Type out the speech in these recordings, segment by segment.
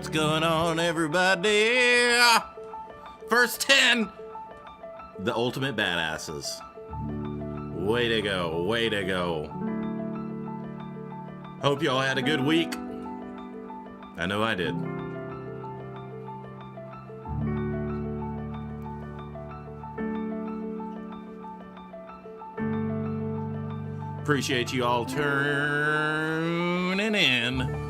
What's going on, everybody? First 10, the ultimate badasses. Way to go, way to go. Hope y'all had a good week. I know I did. Appreciate you all turning in.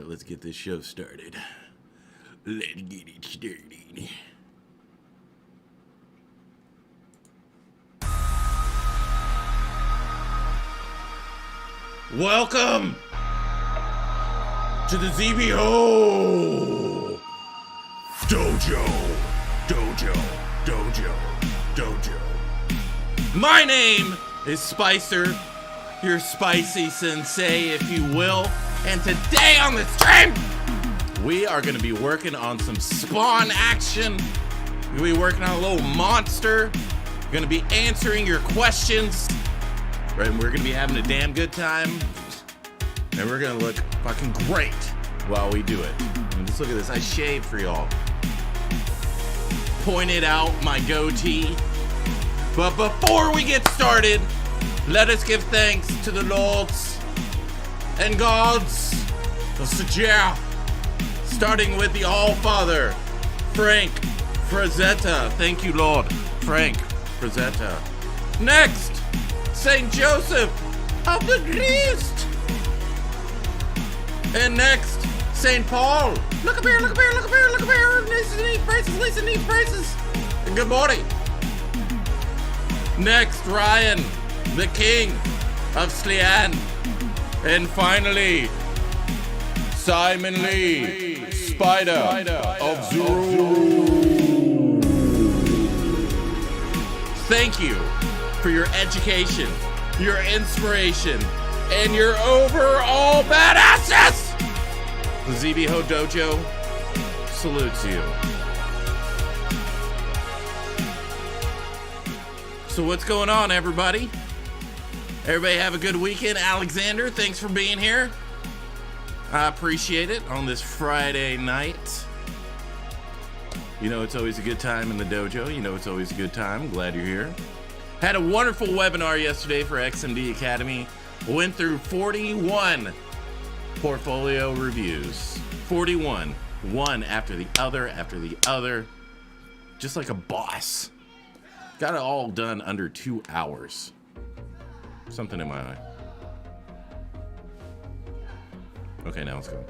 Let's get this show started. Let's get it started. Welcome to the ZBHO Dojo. My name is Spicer, your spicy sensei, if you will. And today on the stream, we are going to be working on some spawn action. We're going to be working on a little monster. We're going to be answering your questions. Right, and we're going to be having a damn good time. And we're going to look fucking great while we do it. And just look at this. I shaved for y'all. Pointed out my goatee. But before we get started, let us give thanks to the Lords and gods, starting with the All-Father, Frank Frazetta. Thank you, Lord, Frank Frazetta. Next, Saint Joseph of the East. And next, Saint Paul. Look up here, look up here, look up here, look up here. Lisa needs braces. And good morning. Next, Ryan, the King of Slian. And finally, Simon Lee, Spider of Zero. Thank you for your education, your inspiration, and your overall badasses. The ZBHO Dojo salutes you. So what's going on, everybody? Everybody have a good weekend. Alexander, thanks for being here. I appreciate it on this Friday night. You know it's always a good time in the dojo. You know it's always a good time. I'm glad you're here. Had a wonderful webinar yesterday for XMD Academy. Went through 41 portfolio reviews. 41. One after the other. Just like a boss. Got it all done under 2 hours. Something in my eye. Okay, now it's going.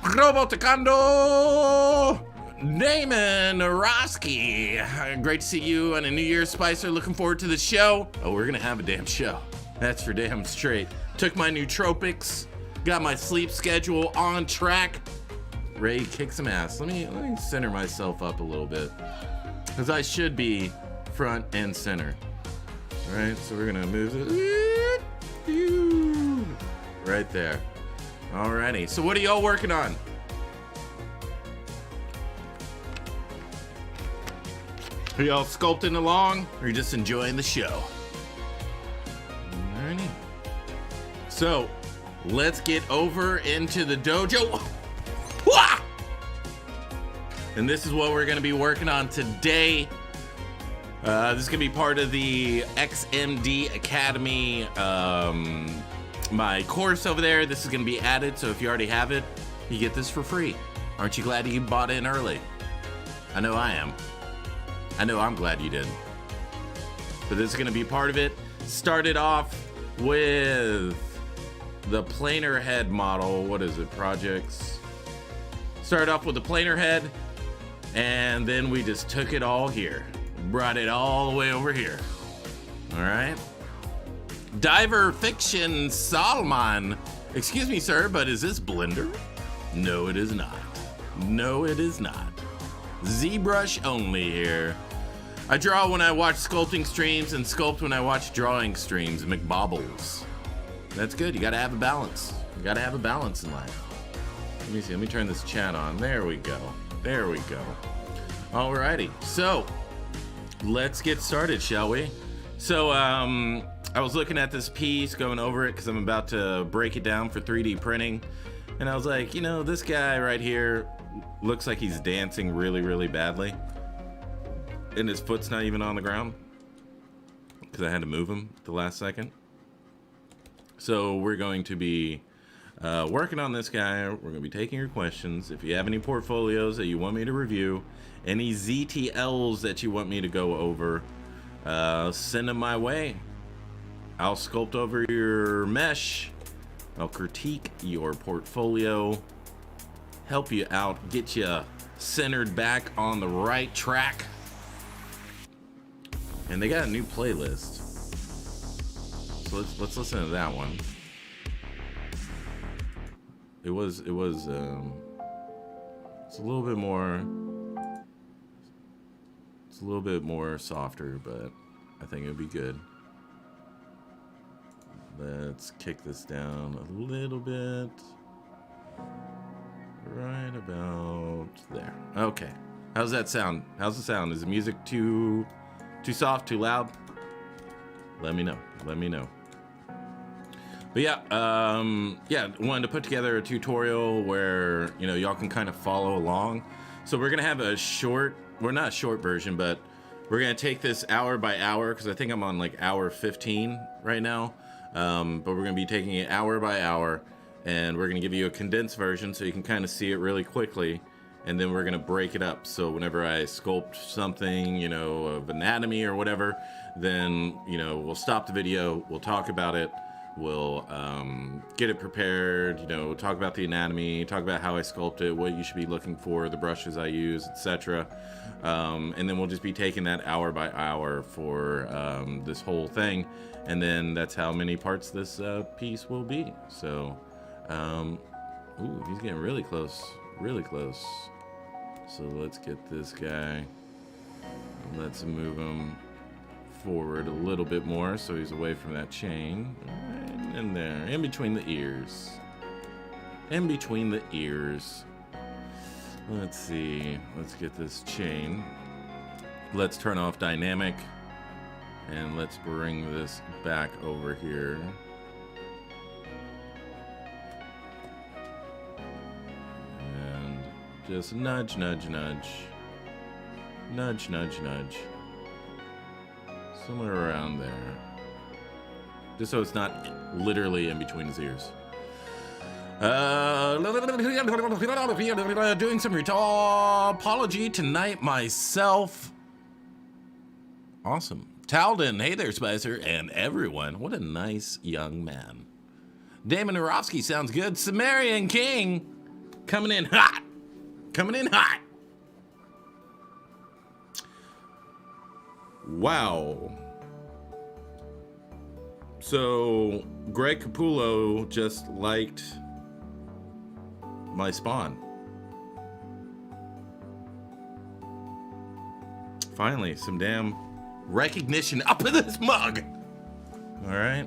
Roboticando! Damon Roski. Great to see you on a New Year's, Spicer. Looking forward to the show. Oh, we're gonna have a damn show. That's for damn straight. Took my nootropics. Got my sleep schedule on track. Ready to kick some ass. Let me center myself up a little bit. Because I should be front and center. Alright, so we're gonna move it right there. Alrighty, so what are y'all working on? Are y'all sculpting along, or are you just enjoying the show? Alrighty. So, let's get over into the dojo. And this is what we're gonna be working on today. This is gonna be part of the XMD Academy, my course over there. This is gonna be added, so if you already have it, you get this for free. Aren't you glad you bought in early? I know I am. I know I'm glad you did. But this is gonna be part of it. Started off with the planer head model. What is it? Projects. Started off with the planer head, and then we just took it all here. Brought it all the way over here. All right. Diver Fiction Salman. Excuse me, sir, but is this Blender? No, it is not. No, it is not. ZBrush only here. I draw when I watch sculpting streams and sculpt when I watch drawing streams. McBobbles. That's good. You gotta have a balance. You gotta have a balance in life. Let me see. Let me turn this chat on. There we go. There we go. Alrighty. So, let's get started, shall we? So, I was looking at this piece, going over it, because I'm about to break it down for 3D printing. And I was like, you know, this guy right here looks like he's dancing really, really badly. And his foot's not even on the ground, because I had to move him at the last second. So we're going to be working on this guy. We're going to be taking your questions. If you have any portfolios that you want me to review, any ZTLs that you want me to go over, send them my way. I'll sculpt over your mesh. I'll critique your portfolio, help you out, get you centered back on the right track. And they got a new playlist. So let's listen to that one. It's a little bit more softer, but I think it'll be good. Let's kick this down a little bit. Right about there. Okay. How's that sound? How's the sound? Is the music too soft, too loud? Let me know. Let me know. But yeah, wanted to put together a tutorial where, you know, y'all can kind of follow along. So we're gonna have a short, well, not a short version, but we're gonna take this hour by hour, because I think I'm on like hour 15 right now. But we're gonna be taking it hour by hour, and we're gonna give you a condensed version so you can kind of see it really quickly, and then we're gonna break it up. So whenever I sculpt something, you know, of anatomy or whatever, then, you know, we'll stop the video, we'll talk about it, we'll get it prepared, you know, talk about the anatomy, talk about how I sculpt it, what you should be looking for, the brushes I use, etc. And then we'll just be taking that hour by hour for this whole thing, and then that's how many parts this piece will be. So, ooh, he's getting really close, really close. So let's get this guy, let's move him forward a little bit more so he's away from that chain. Right in there, in between the ears. In between the ears. Let's see, let's get this chain. Let's turn off dynamic, and let's bring this back over here. And just nudge, nudge, nudge. Nudge, nudge, nudge. Somewhere around there. Just so it's not literally in between his ears. Doing some apology tonight myself. Awesome. Talden, hey there, Spicer, and everyone. What a nice young man. Damon Orofsky sounds good. Sumerian King coming in hot. Coming in hot. Wow. So, Greg Capullo just liked my spawn. Finally, some damn recognition up in this mug. All right.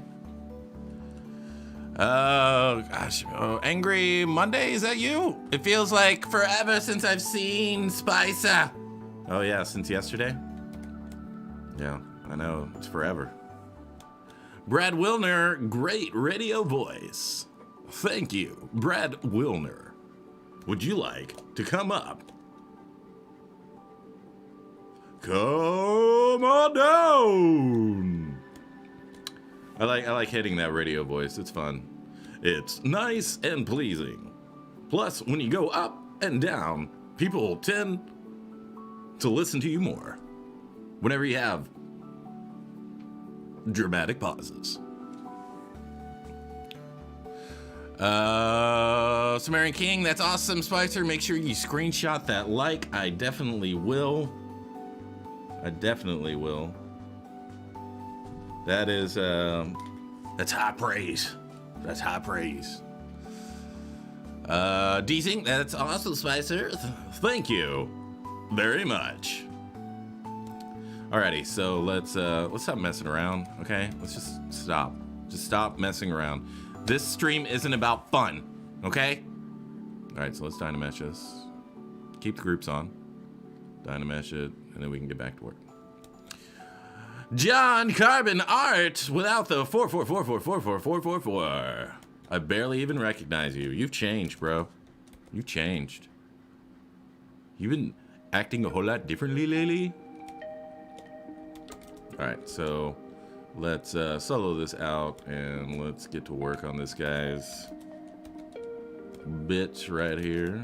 Gosh. Oh, Angry Monday, is that you? It feels like forever since I've seen Spicer. Oh yeah, since yesterday? Yeah, I know, it's forever. Brad Wilner, great radio voice. Thank you, Brad Wilner. Would you like to come up? Come on down. I like hitting that radio voice. It's fun. It's nice and pleasing. Plus, when you go up and down, people tend to listen to you more. Whenever you have dramatic pauses. Sumerian King, that's awesome, Spicer. Make sure you screenshot that like. I definitely will. That is, that's high praise. That's high praise. Deezing, that's awesome, Spicer. Thank you very much. Alrighty, so let's stop messing around, okay? Let's just stop. Just stop messing around. This stream isn't about fun, okay? Alright, so let's dynamesh this. Keep the groups on. Dynamesh it, and then we can get back to work. John Carbon Art without the 444444444. I barely even recognize you. You've changed, bro. You've changed. You've been acting a whole lot differently lately. Alright, so let's solo this out and let's get to work on this guy's bits right here.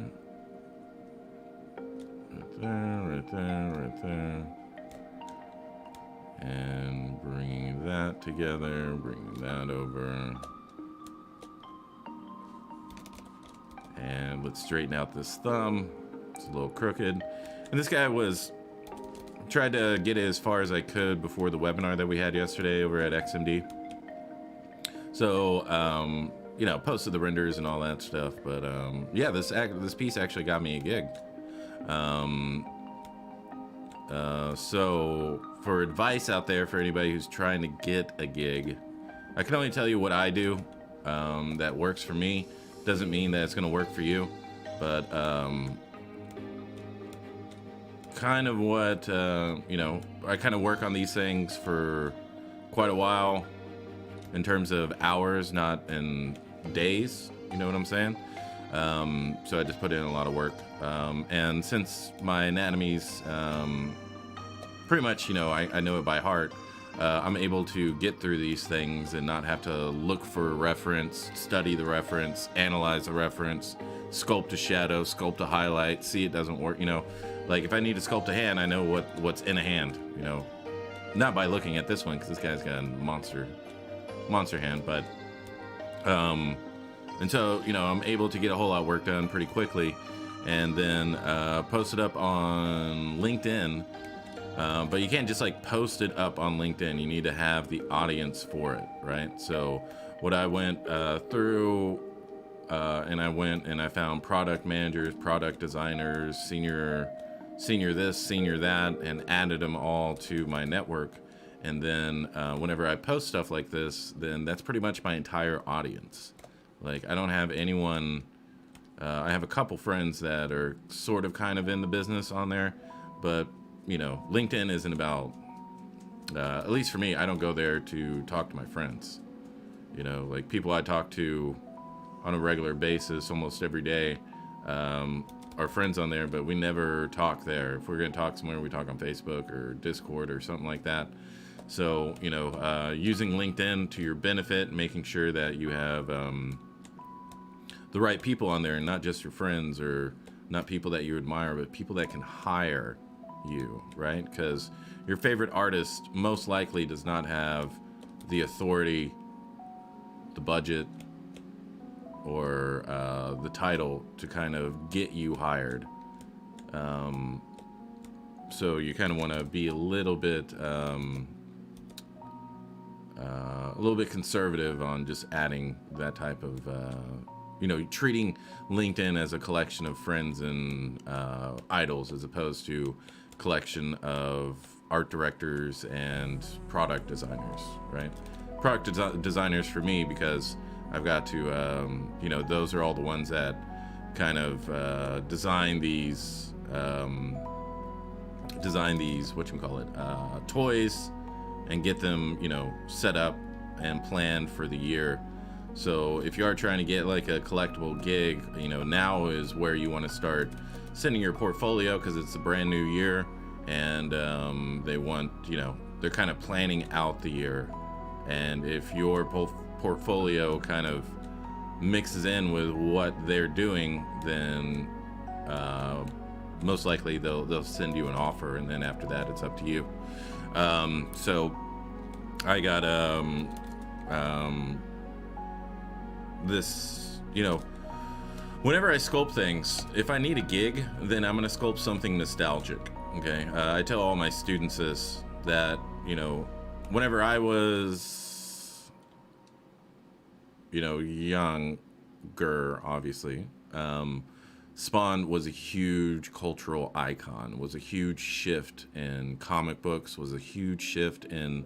Right there, right there, right there. And bringing that together, bringing that over. And let's straighten out this thumb. It's a little crooked. And this guy tried to get it as far as I could before the webinar that we had yesterday over at XMD. So, you know, posted the renders and all that stuff. But yeah, this piece actually got me a gig. So for advice out there for anybody who's trying to get a gig, I can only tell you what I do that works for me. Doesn't mean that it's going to work for you, but kind of what, you know, I kind of work on these things for quite a while in terms of hours, not in days, you know what I'm saying? So I just put in a lot of work. And since my anatomy's pretty much, you know, I know it by heart, I'm able to get through these things and not have to look for a reference, study the reference, analyze the reference, sculpt a shadow, sculpt a highlight, see it doesn't work, you know. Like if I need to sculpt a hand, I know what's in a hand, you know. Not by looking at this one, because this guy's got a monster hand, but and so, you know, I'm able to get a whole lot of work done pretty quickly and then post it up on LinkedIn. But you can't just like post it up on LinkedIn. You need to have the audience for it, right? So what I went through and I went and I found product managers, product designers, senior this, senior that, and added them all to my network. And then whenever I post stuff like this, then that's pretty much my entire audience. Like I don't have anyone, I have a couple friends that are sort of kind of in the business on there, but you know, LinkedIn isn't about, at least for me, I don't go there to talk to my friends. You know, like people I talk to on a regular basis almost every day are friends on there, but we never talk there. If we're going to talk somewhere, we talk on Facebook or Discord or something like that. So, you know, using LinkedIn to your benefit, making sure that you have the right people on there, and not just your friends or not people that you admire, but people that can hire you, right? Because your favorite artist most likely does not have the authority, the budget, or the title to kind of get you hired. So you kind of want to be a little bit conservative on just adding that type of you know, treating LinkedIn as a collection of friends and idols as opposed to collection of art directors and product designers, right? Product designers for me, because I've got to, you know, those are all the ones that kind of design these, toys and get them, you know, set up and planned for the year. So if you are trying to get like a collectible gig, you know, now is where you want to start sending your portfolio, because it's a brand new year and they want, you know, they're kind of planning out the year. And if your portfolio kind of mixes in with what they're doing, then most likely they'll send you an offer, and then after that it's up to you. So I got this you know, whenever I sculpt things, if I need a gig, then I'm going to sculpt something nostalgic. Okay. I tell all my students this, that, you know, whenever I was, you know, younger, obviously, Spawn was a huge cultural icon, was a huge shift in comic books, was a huge shift in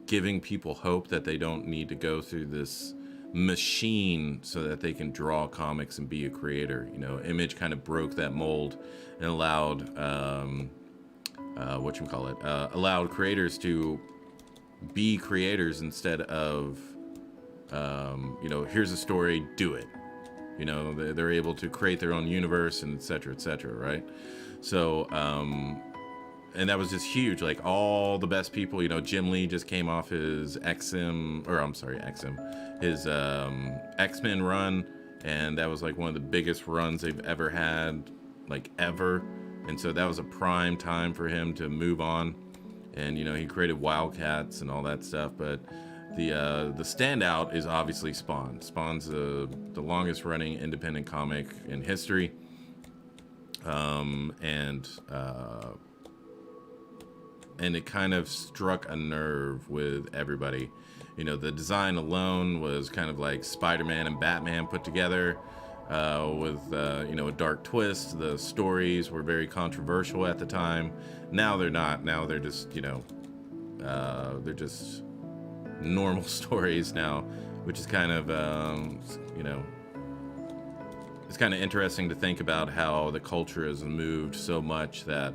giving people hope that they don't need to go through this machine so that they can draw comics and be a creator. You know, Image kind of broke that mold and allowed, allowed creators to be creators instead of, you know, here's a story, do it. You know, they're able to create their own universe and et cetera, right? So, and that was just huge. Like, all the best people, you know, Jim Lee just came off his X-Men run, and that was like one of the biggest runs they've ever had, like ever. And so that was a prime time for him to move on. And, you know, he created Wildcats and all that stuff, but the standout is obviously Spawn. Spawn's the longest running independent comic in history. And it kind of struck a nerve with everybody. You know, the design alone was kind of like Spider-Man and Batman put together, with, you know, a dark twist. The stories were very controversial at the time. Now they're not. Now they're just, you know, they're just normal stories now, which is kind of, you know, it's kind of interesting to think about how the culture has moved so much that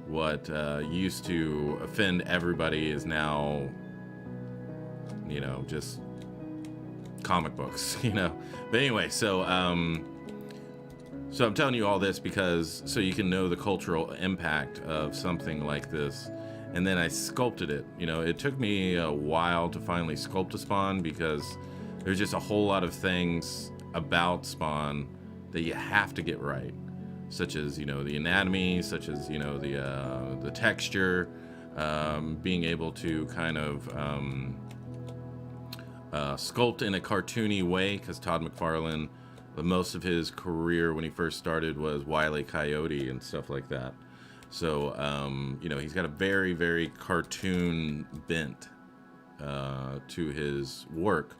what used to offend everybody is now, you know, just comic books, you know. But anyway, so I'm telling you all this because so you can know the cultural impact of something like this. And then I sculpted it. You know, it took me a while to finally sculpt a Spawn because there's just a whole lot of things about Spawn that you have to get right, such as, you know, the anatomy, such as, you know, the texture, being able to kind of sculpt in a cartoony way, because Todd McFarlane, most of his career when he first started was Wile E. Coyote and stuff like that. So, you know, he's got a very, very cartoon bent to his work.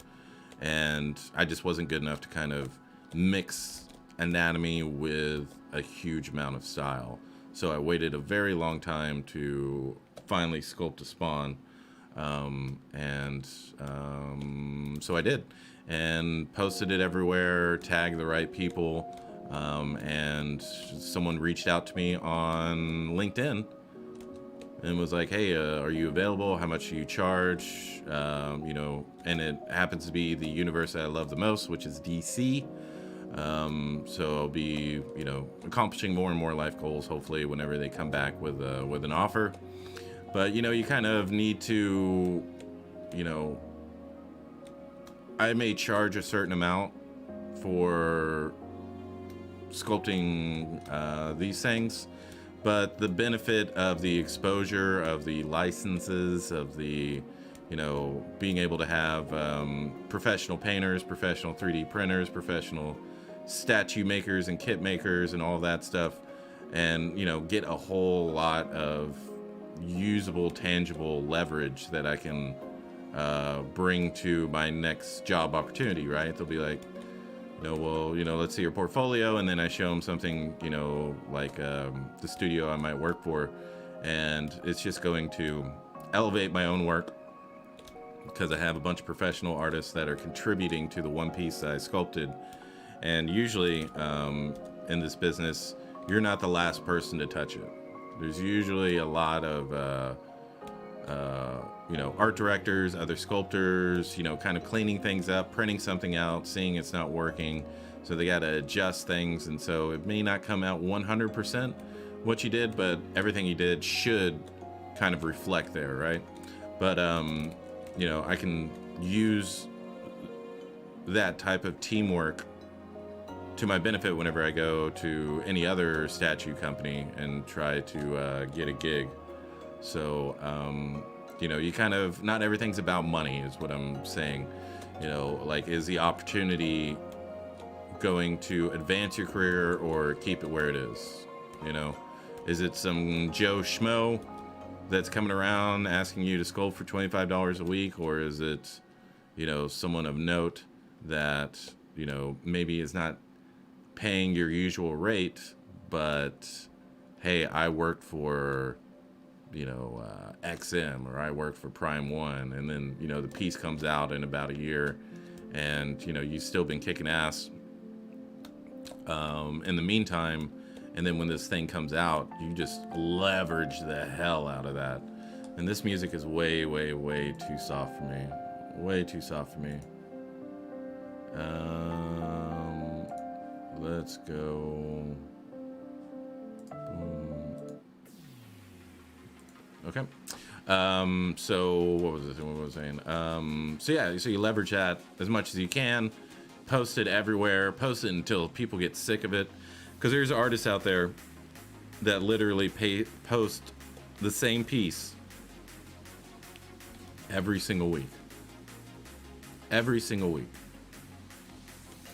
And I just wasn't good enough to kind of mix anatomy with a huge amount of style. So I waited a very long time to finally sculpt a Spawn. So I did. And posted it everywhere, tagged the right people. And someone reached out to me on LinkedIn and was like, hey, are you available? How much do you charge? You know, and it happens to be the universe that I love the most, which is DC. So I'll be, you know, accomplishing more and more life goals, hopefully, whenever they come back with an offer. But, you know, you kind of need to, you know, I may charge a certain amount for sculpting these things, but the benefit of the exposure, of the licenses, of the, you know, being able to have professional painters, professional 3D printers, professional statue makers and kit makers and all that stuff, and, you know, get a whole lot of usable, tangible leverage that I can bring to my next job opportunity, right? They'll be like, you know, well, you know, let's see your portfolio, and then I show them something, you know, like the studio I might work for, and it's just going to elevate my own work because I have a bunch of professional artists that are contributing to the one piece that I sculpted. And usually in this business, you're not the last person to touch it. There's usually a lot of you know, art directors, other sculptors, you know, kind of cleaning things up, printing something out, seeing it's not working. So they got to adjust things. And so it may not come out 100% what you did, but everything you did should kind of reflect there, right? But, you know, I can use that type of teamwork to my benefit whenever I go to any other statue company and try to get a gig. So, you know, you kind of, not everything's about money is what I'm saying. You know, like, is the opportunity going to advance your career or keep it where it is? You know, is it some Joe Schmo that's coming around asking you to sculpt for $25 a week, or is it, you know, someone of note that, you know, maybe is not paying your usual rate, but hey, I worked for, you know, XM, or I worked for Prime One, and then, you know, the piece comes out in about a year, and, you know, you've still been kicking ass in the meantime, and then when this thing comes out, you just leverage the hell out of that. And this music is way, way, way too soft for me. Way too soft for me. Let's go. Okay. So what was I saying? So yeah, so you leverage that as much as you can. Post it everywhere. Post it until people get sick of it. Because there's artists out there that literally post the same piece every single week. Every single week.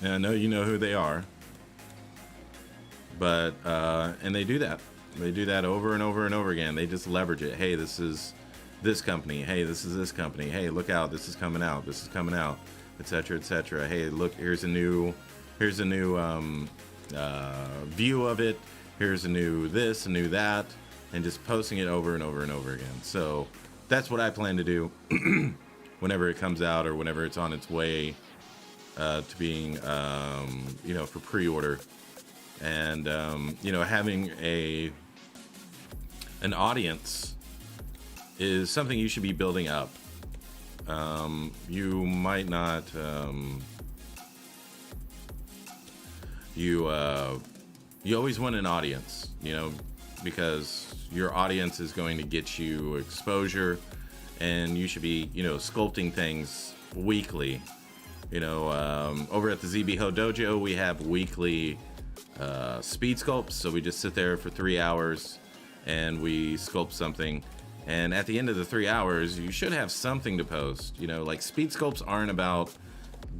And I know you know who they are. But, and they do that. They do that over and over and over again. They just leverage it. Hey, this is this company. Hey, this is this company. Hey, look out. This is coming out. This is coming out. Etc. Etc. Hey, look, here's a new view of it. Here's a new this, a new that. And just posting it over and over and over again. So that's what I plan to do whenever it comes out, or whenever it's on its way to being, you know, for pre-order. And, you know, having an audience is something you should be building up. You might not, you always want an audience, you know, because your audience is going to get you exposure, and you should be, you know, sculpting things weekly. You know, over at the ZBHO Dojo, we have weekly speed sculpts, so we just sit there for 3 hours and we sculpt something, and at the end of the 3 hours you should have something to post. You know, like, speed sculpts aren't about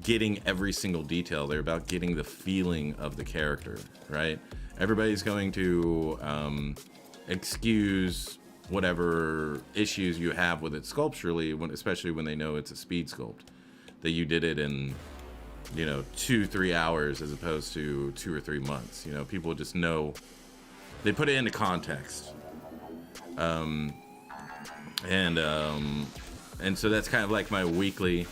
getting every single detail, they're about getting the feeling of the character, right? Everybody's going to excuse whatever issues you have with it sculpturally, especially when they know it's a speed sculpt, that you did it in, you know, 2-3 hours as opposed to 2 or 3 months. You know, people just know, they put it into context. And so that's kind of like my weekly.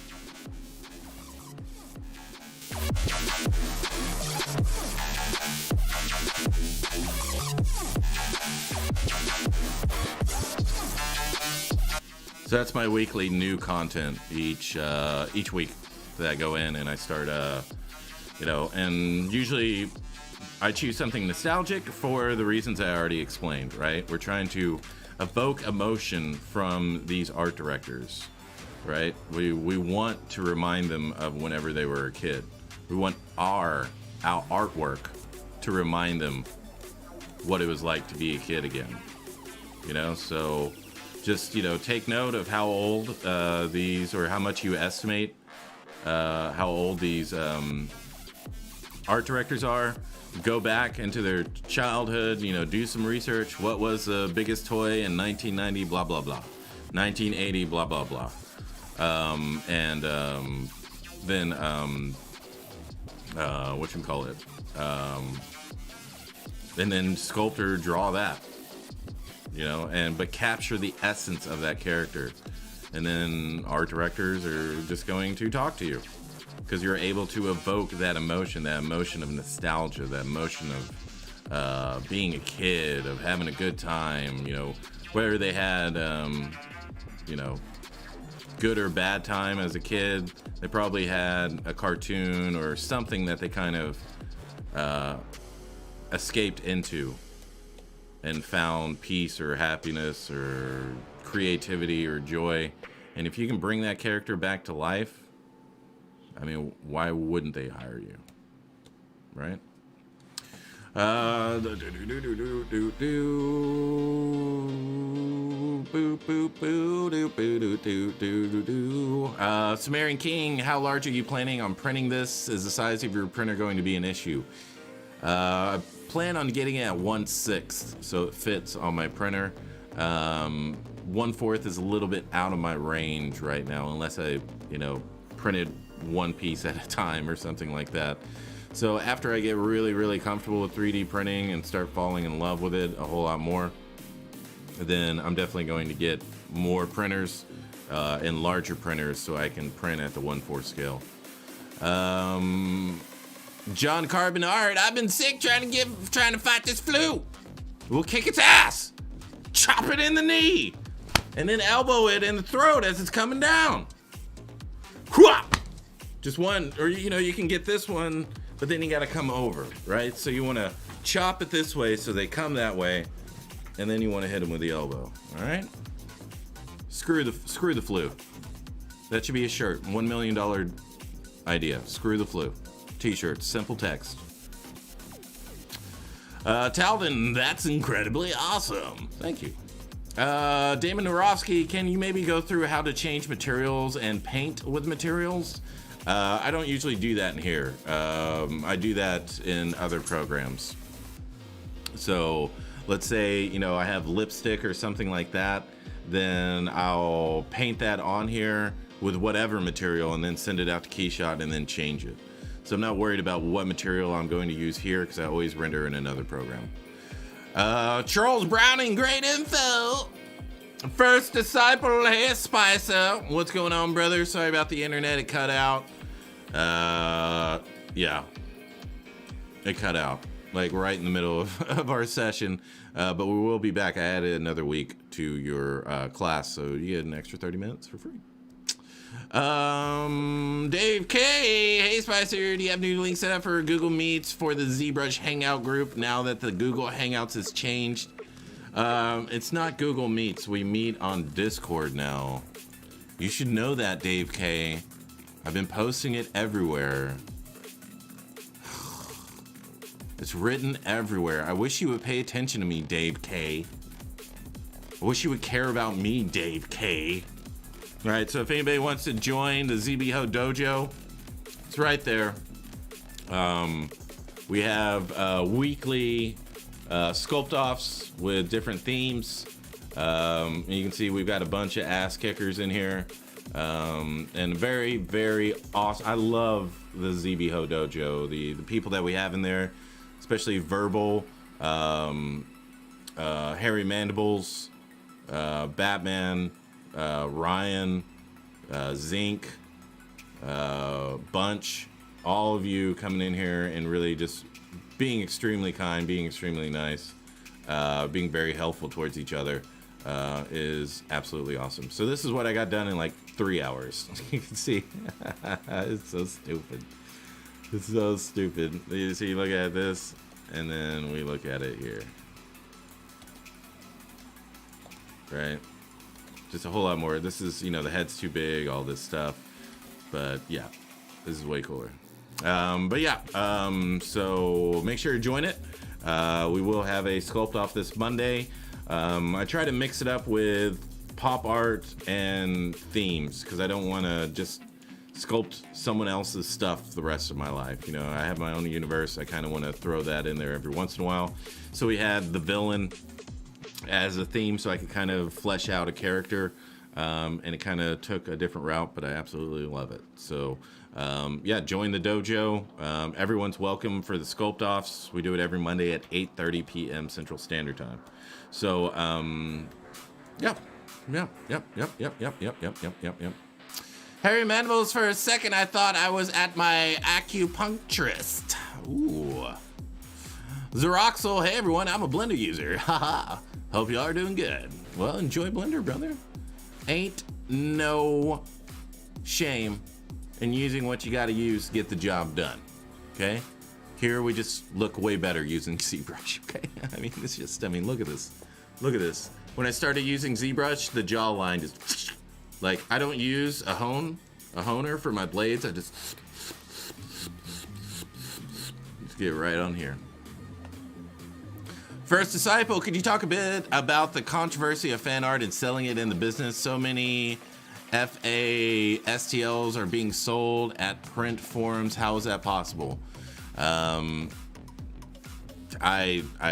So that's my weekly new content each week that I go in and I start, you know, and usually I choose something nostalgic for the reasons I already explained, right? We're trying to evoke emotion from these art directors, right? We want to remind them of whenever they were a kid. We want our artwork to remind them what it was like to be a kid again, you know? So just, you know, take note of how old these, or how much you estimate how old these art directors are. Go back into their childhood, you know, do some research. What was the biggest toy in 1990, blah, blah, blah. 1980, blah, blah, blah. Then, whatchamacallit? And then sculptor draw that, you know, but capture the essence of that character. And then art directors are just going to talk to you, because you're able to evoke that emotion of nostalgia, that emotion of being a kid, of having a good time, you know, whether they had, you know, good or bad time as a kid. They probably had a cartoon or something that they kind of escaped into and found peace or happiness or creativity or joy. And if you can bring that character back to life, I mean, why wouldn't they hire you, right? Sumerian King, how large are you planning on printing this? Is the size of your printer going to be an issue? I plan on getting it at 1/6, so it fits on my printer. 1/4 is a little bit out of my range right now, unless I, printed one piece at a time or something like that. So after I get really, really comfortable with 3D printing and start falling in love with it a whole lot more, then I'm definitely going to get more printers and larger printers so I can print at the 1/4 scale. John Carbon Art, I've been sick trying to fight this flu. We'll kick its ass. Chop it in the knee. And then elbow it in the throat as it's coming down. Whoop! Just one, or you can get this one, but then you gotta come over, right? So you wanna chop it this way so they come that way, and then you wanna hit them with the elbow, all right? Screw the flu. That should be a shirt, $1 million idea. Screw the flu. T-shirt, simple text. Talvin, that's incredibly awesome. Thank you. Damon Norofsky, can you maybe go through how to change materials and paint with materials? I don't usually do that in here. I do that in other programs. So let's say, I have lipstick or something like that, then I'll paint that on here with whatever material and then send it out to Keyshot and then change it. So I'm not worried about what material I'm going to use here because I always render in another program. Charles Browning, great info. First disciple, hey Spicer. What's going on, brother? Sorry about the internet, it cut out. Yeah. It cut out, like right in the middle of our session. But we will be back. I added another week to your class, so you get an extra 30 minutes for free. Dave K, hey Spicer, do you have new links set up for Google Meets for the ZBrush Hangout group now that the Google Hangouts has changed? It's not Google Meets, we meet on Discord now. You should know that, Dave K. I've been posting it everywhere. It's written everywhere. I wish you would pay attention to me, Dave K. I wish you would care about me, Dave K. All right, so if anybody wants to join the ZBHO Dojo, it's right there. We have weekly sculpt-offs with different themes. And you can see we've got a bunch of ass kickers in here. And very, very awesome. I love the ZBHO Dojo. The people that we have in there, especially Verbal, Harry Mandibles, Batman, Ryan, Zinc, Bunch, all of you coming in here and really just being extremely kind, being extremely nice, being very helpful towards each other is absolutely awesome. So this is what I got done in like 3 hours. You can see, it's so stupid. It's so stupid. You see, look at this, and then we look at it here, right? Just a whole lot more. This is, the head's too big, all this stuff. But yeah, this is way cooler. But yeah, so make sure to join it. We will have a sculpt off this Monday. I try to mix it up with pop art and themes because I don't want to just sculpt someone else's stuff the rest of my life. I have my own universe. I kind of want to throw that in there every once in a while. So we had the villain as a theme so I could kind of flesh out a character, and it kind of took a different route, but I absolutely love it. So yeah, join the dojo. Everyone's welcome for the sculpt offs. We do it every Monday at 8:30 p.m. Central Standard Time. So yep. Harry Mandibles, for a second I thought I was at my acupuncturist. Ooh. Zeroxel, hey everyone, I'm a Blender user. Haha. Hope y'all are doing good. Well, enjoy Blender, brother. Ain't no shame in using what you gotta use to get the job done, okay? Here we just look way better using ZBrush, okay? Look at this. Look at this. When I started using ZBrush, the jawline just, like, I don't use a honer for my blades. I just get right on here. First Disciple, could you talk a bit about the controversy of fan art and selling it in the business? So many STLs are being sold at print forums. How is that possible? I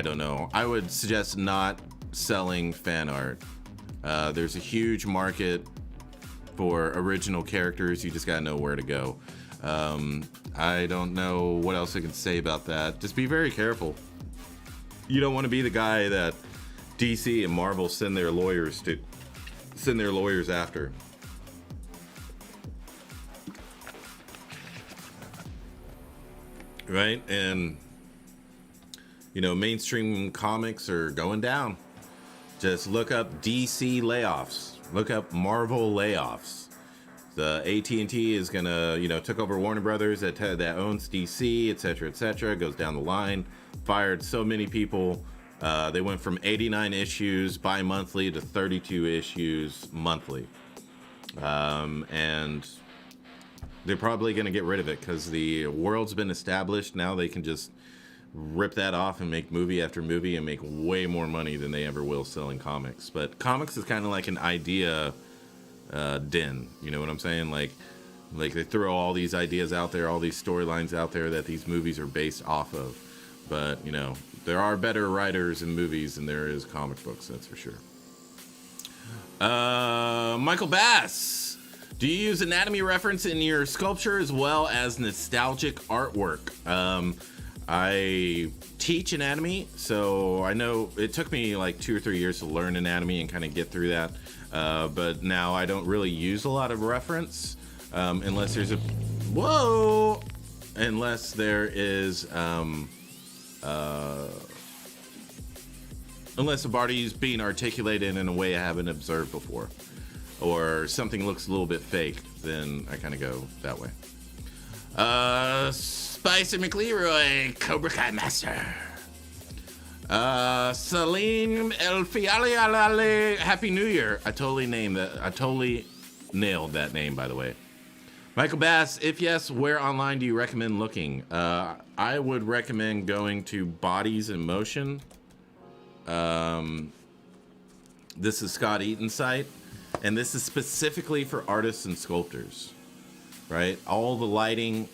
don't know. I would suggest not selling fan art. There's a huge market for original characters. You just gotta know where to go. I don't know what else I can say about that. Just be very careful. You don't want to be the guy that DC and Marvel send their lawyers after. Right? And you know, mainstream comics are going down. Just look up DC layoffs. Look up Marvel layoffs. The AT&T is gonna, took over Warner Brothers that owns DC, etc., goes down the line. Fired so many people. They went from 89 issues bi-monthly to 32 issues monthly. And they're probably gonna get rid of it because the world's been established. Now they can just rip that off and make movie after movie and make way more money than they ever will selling comics. But comics is kind of like an idea den, you know what I'm saying? Like they throw all these ideas out there, all these storylines out there that these movies are based off of. But there are better writers in movies than there is comic books, that's for sure. Michael Bass, do you use anatomy reference in your sculpture as well as nostalgic artwork? I teach anatomy, so I know it took me like 2 or 3 years to learn anatomy and kind of get through that. But now I don't really use a lot of reference unless there's unless there is unless the body's being articulated in a way I haven't observed before, or something looks a little bit fake, then I kind of go that way. Spicer McLeroy, Cobra Kai Master. Salim El Fiali, Happy New Year. I totally nailed that name, by the way. Michael Bass, if yes, where online do you recommend looking? I would recommend going to Bodies in Motion. This is Scott Eaton's site, and this is specifically for artists and sculptors, right? All the lighting,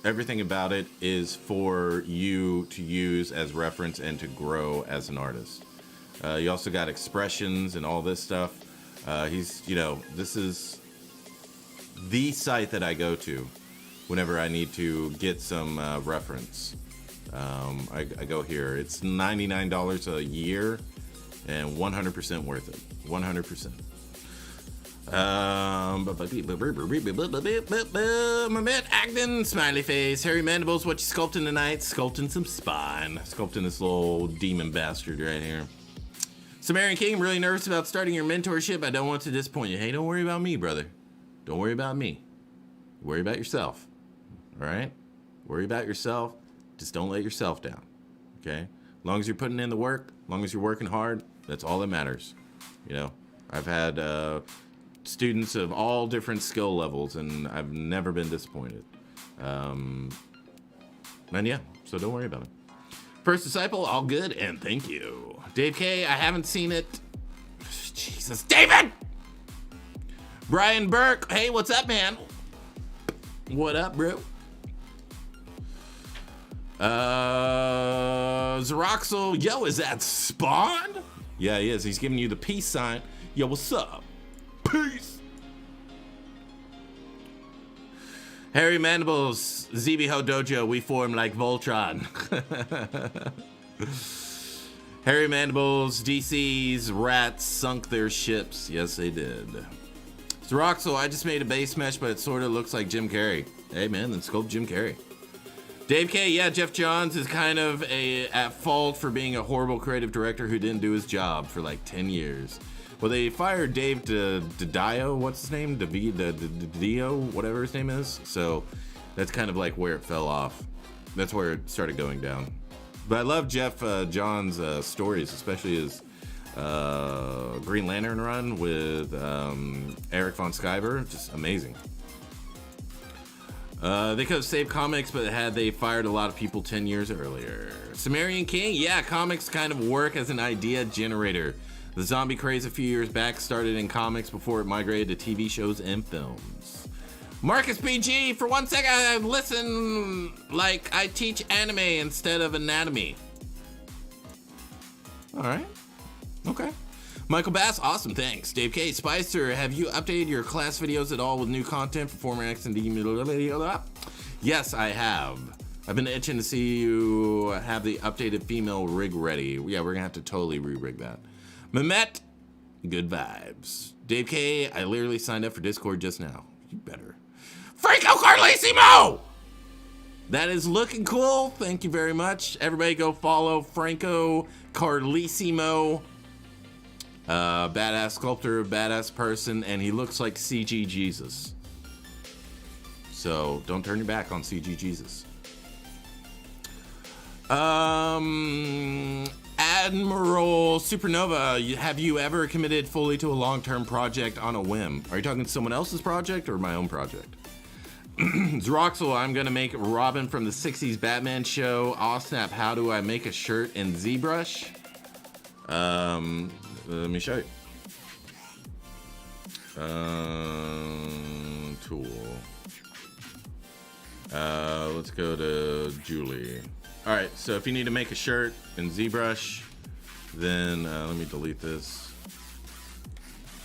everything about it is for you to use as reference and to grow as an artist. You also got expressions and all this stuff. This is the site that I go to whenever I need to get some reference. I go here. It's $99 a year and 100% worth it. 100%. Agden, smiley face. Harry Mandibles, what you sculpting tonight? Sculpting some spine. Sculpting this little demon bastard right here. Sumerian King, I'm really nervous about starting your mentorship. I don't want to disappoint you. Hey, don't worry about me, brother. Don't worry about me. Worry about yourself. All right? Worry about yourself. Just don't let yourself down. Okay? As long as you're putting in the work, as long as you're working hard, that's all that matters. I've had students of all different skill levels, and I've never been disappointed. And yeah, so don't worry about it. First Disciple, all good, and thank you. Dave K, I haven't seen it. Jesus, David! Brian Burke, hey, what's up, man? What up, bro? Zeroxel, yo, is that Spawn? Yeah, he is. He's giving you the peace sign. Yo, what's up? Peace. Harry Mandibles, ZBHO Dojo, we form like Voltron. Harry Mandibles, DC's rats sunk their ships. Yes, they did. Zeroxel, I just made a base mesh, but it sort of looks like Jim Carrey. Hey, man, then sculpt Jim Carrey. Dave K, yeah, Jeff Johns is kind of at fault for being a horrible creative director who didn't do his job for like 10 years. Well, they fired Dave DiDio, what's his name? DiDio, whatever his name is. So that's kind of like where it fell off. That's where it started going down. But I love Jeff Johns' stories, especially his Green Lantern run with Eric von Skyver. Just amazing. They could have saved comics, but had they fired a lot of people 10 years earlier. Sumerian King, yeah, comics kind of work as an idea generator. The zombie craze a few years back started in comics before it migrated to TV shows and films. Marcus BG, for 1 second, I listen like I teach anime instead of anatomy. All right, okay. Michael Bass, awesome, thanks. Dave K, Spicer, have you updated your class videos at all with new content for Former X and D? Yes, I have. I've been itching to see you have the updated female rig ready. Yeah, we're gonna have to totally re-rig that. Mehmet, good vibes. Dave K, I literally signed up for Discord just now. You better. Franco Carlissimo! That is looking cool. Thank you very much. Everybody go follow Franco Carlissimo. Badass sculptor, badass person, and he looks like CG Jesus. So don't turn your back on CG Jesus. Admiral Supernova, have you ever committed fully to a long-term project on a whim? Are you talking someone else's project or my own project? Zroxel, I'm gonna make Robin from the 60s Batman show. Aw snap, how do I make a shirt in ZBrush? Let me show you. Tool. Let's go to Julie. All right, so if you need to make a shirt in ZBrush, then let me delete this.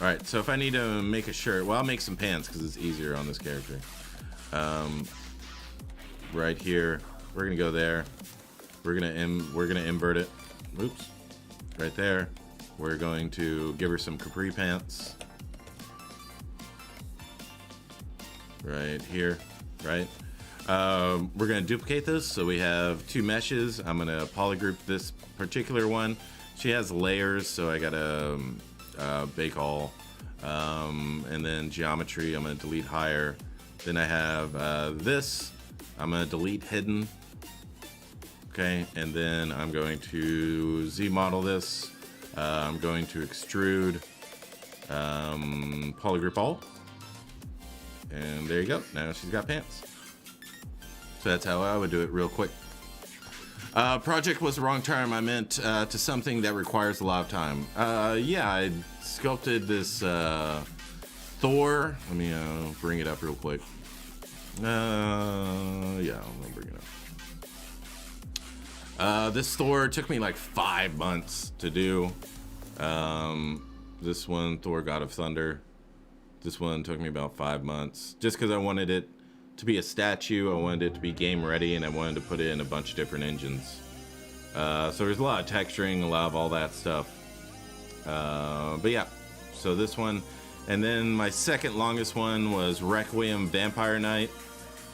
All right, so if I need to make a shirt, well, I'll make some pants because it's easier on this character. Right here, we're gonna go there. We're gonna invert it. Oops, right there. We're going to give her some capri pants. Right here, right? We're gonna duplicate this, so we have two meshes. I'm gonna polygroup this particular one. She has layers, so I gotta bake all. And then geometry, I'm gonna delete higher. Then I have this, I'm gonna delete hidden. Okay, and then I'm going to Z model this. I'm going to extrude, polygroup all, and there you go. Now she's got pants. So that's how I would do it real quick. Project was the wrong term. I meant to something that requires a lot of time. Yeah, I sculpted this Thor. Let me bring it up real quick. Yeah, I'm gonna bring it up. This Thor took me like 5 months to do. This one, Thor God of Thunder. This one took me about 5 months. Just because I wanted it to be a statue, I wanted it to be game ready, and I wanted to put it in a bunch of different engines. So there's a lot of texturing, a lot of all that stuff. But yeah, so this one. And then my second longest one was Requiem Vampire Knight.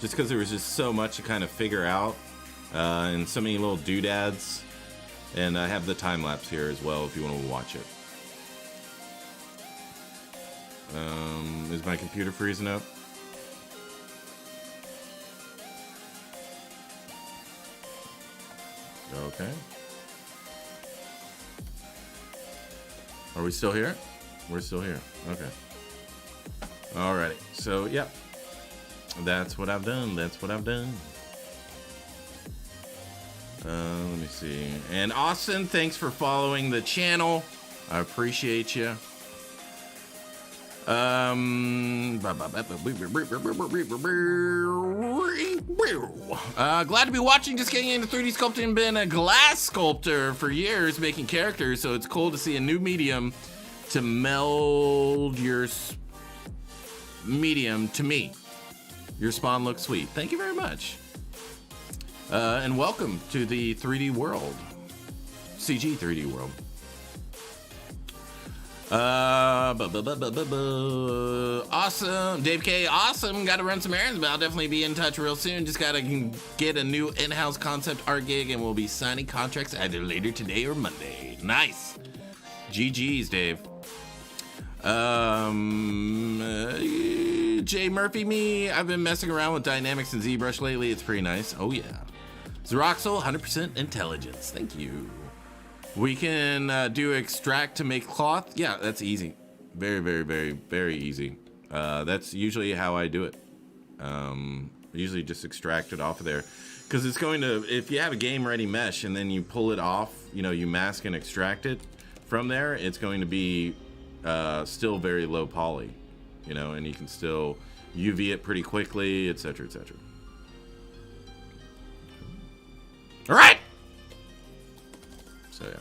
Just because there was just so much to kind of figure out. And so many little doodads. And I have the time lapse here as well if you want to watch it. Is my computer freezing up? Okay. Are we still here? We're still here. Okay. Alrighty. So, yep. That's what I've done. That's what I've done. Let me see. And Austin, thanks for following the channel. I appreciate you. Glad to be watching. Just getting into 3D sculpting. Been a glass sculptor for years, making characters. So it's cool to see a new medium to meld your medium to me. Your spawn looks sweet. Thank you very much. And welcome to the 3D world. CG 3D world. Awesome. Dave K, awesome. Gotta run some errands, but I'll definitely be in touch real soon. Just gotta get a new in-house concept art gig, and we'll be signing contracts either later today or Monday. Nice. GG's, Dave. Jay Murphy, me. I've been messing around with dynamics and ZBrush lately. It's pretty nice. Oh, yeah. Zroxel, 100% intelligence. Thank you. We can do extract to make cloth. Yeah, that's easy. Very, very, very, very easy. That's usually how I do it. usually just extract it off of there, because it's going to, if you have a game ready mesh and then you pull it off, you know, you mask and extract it from there, it's going to be still very low poly, you know, and you can still UV it pretty quickly, etc., etc. All right. So yeah.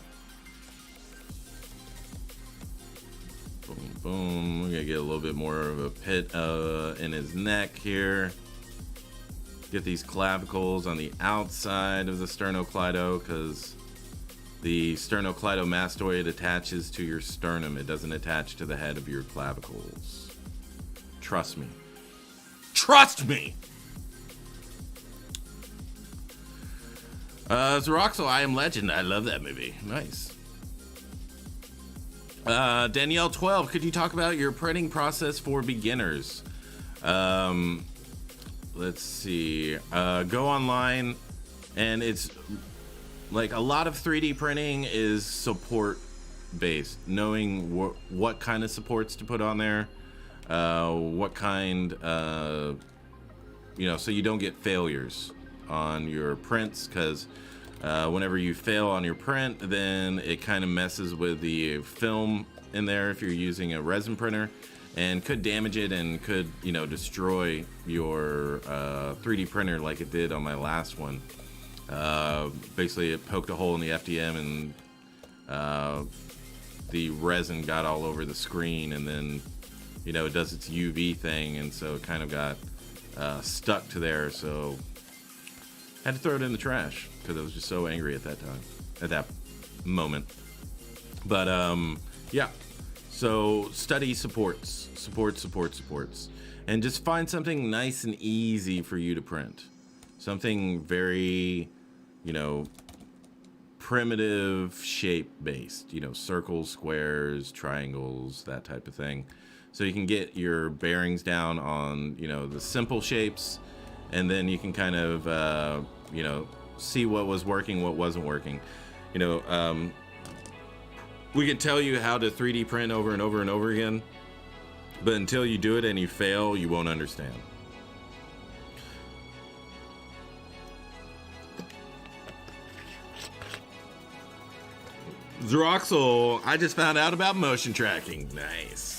Boom, boom. We're gonna get a little bit more of a pit in his neck here. Get these clavicles on the outside of the sternocleido, because the sternocleidomastoid attaches to your sternum. It doesn't attach to the head of your clavicles. Trust me. Trust me! Zeroxel, I Am Legend. I love that movie. Nice. Danielle 12, could you talk about your printing process for beginners? Let's see. Go online, and it's like a lot of 3D printing is support based. Knowing what kind of supports to put on there, what kind, you know, so you don't get failures on your prints, because whenever you fail on your print, then it kind of messes with the film in there if you're using a resin printer, and could damage it and could, you know, destroy your 3D printer like it did on my last one. Basically, it poked a hole in the FDM, and the resin got all over the screen, and then, you know, it does its UV thing, and so it kind of got stuck to there, so had to throw it in the trash because I was just so angry at that time, at that moment. But yeah, so study supports, and just find something nice and easy for you to print. Something very, you know, primitive shape based, you know, circles, squares, triangles, that type of thing. So you can get your bearings down on, you know, the simple shapes, and then you can kind of, you know, see what was working, what wasn't working. You know, we can tell you how to 3D print over and over and over again, but until you do it and you fail, you won't understand. Zeroxel, I just found out about motion tracking. Nice.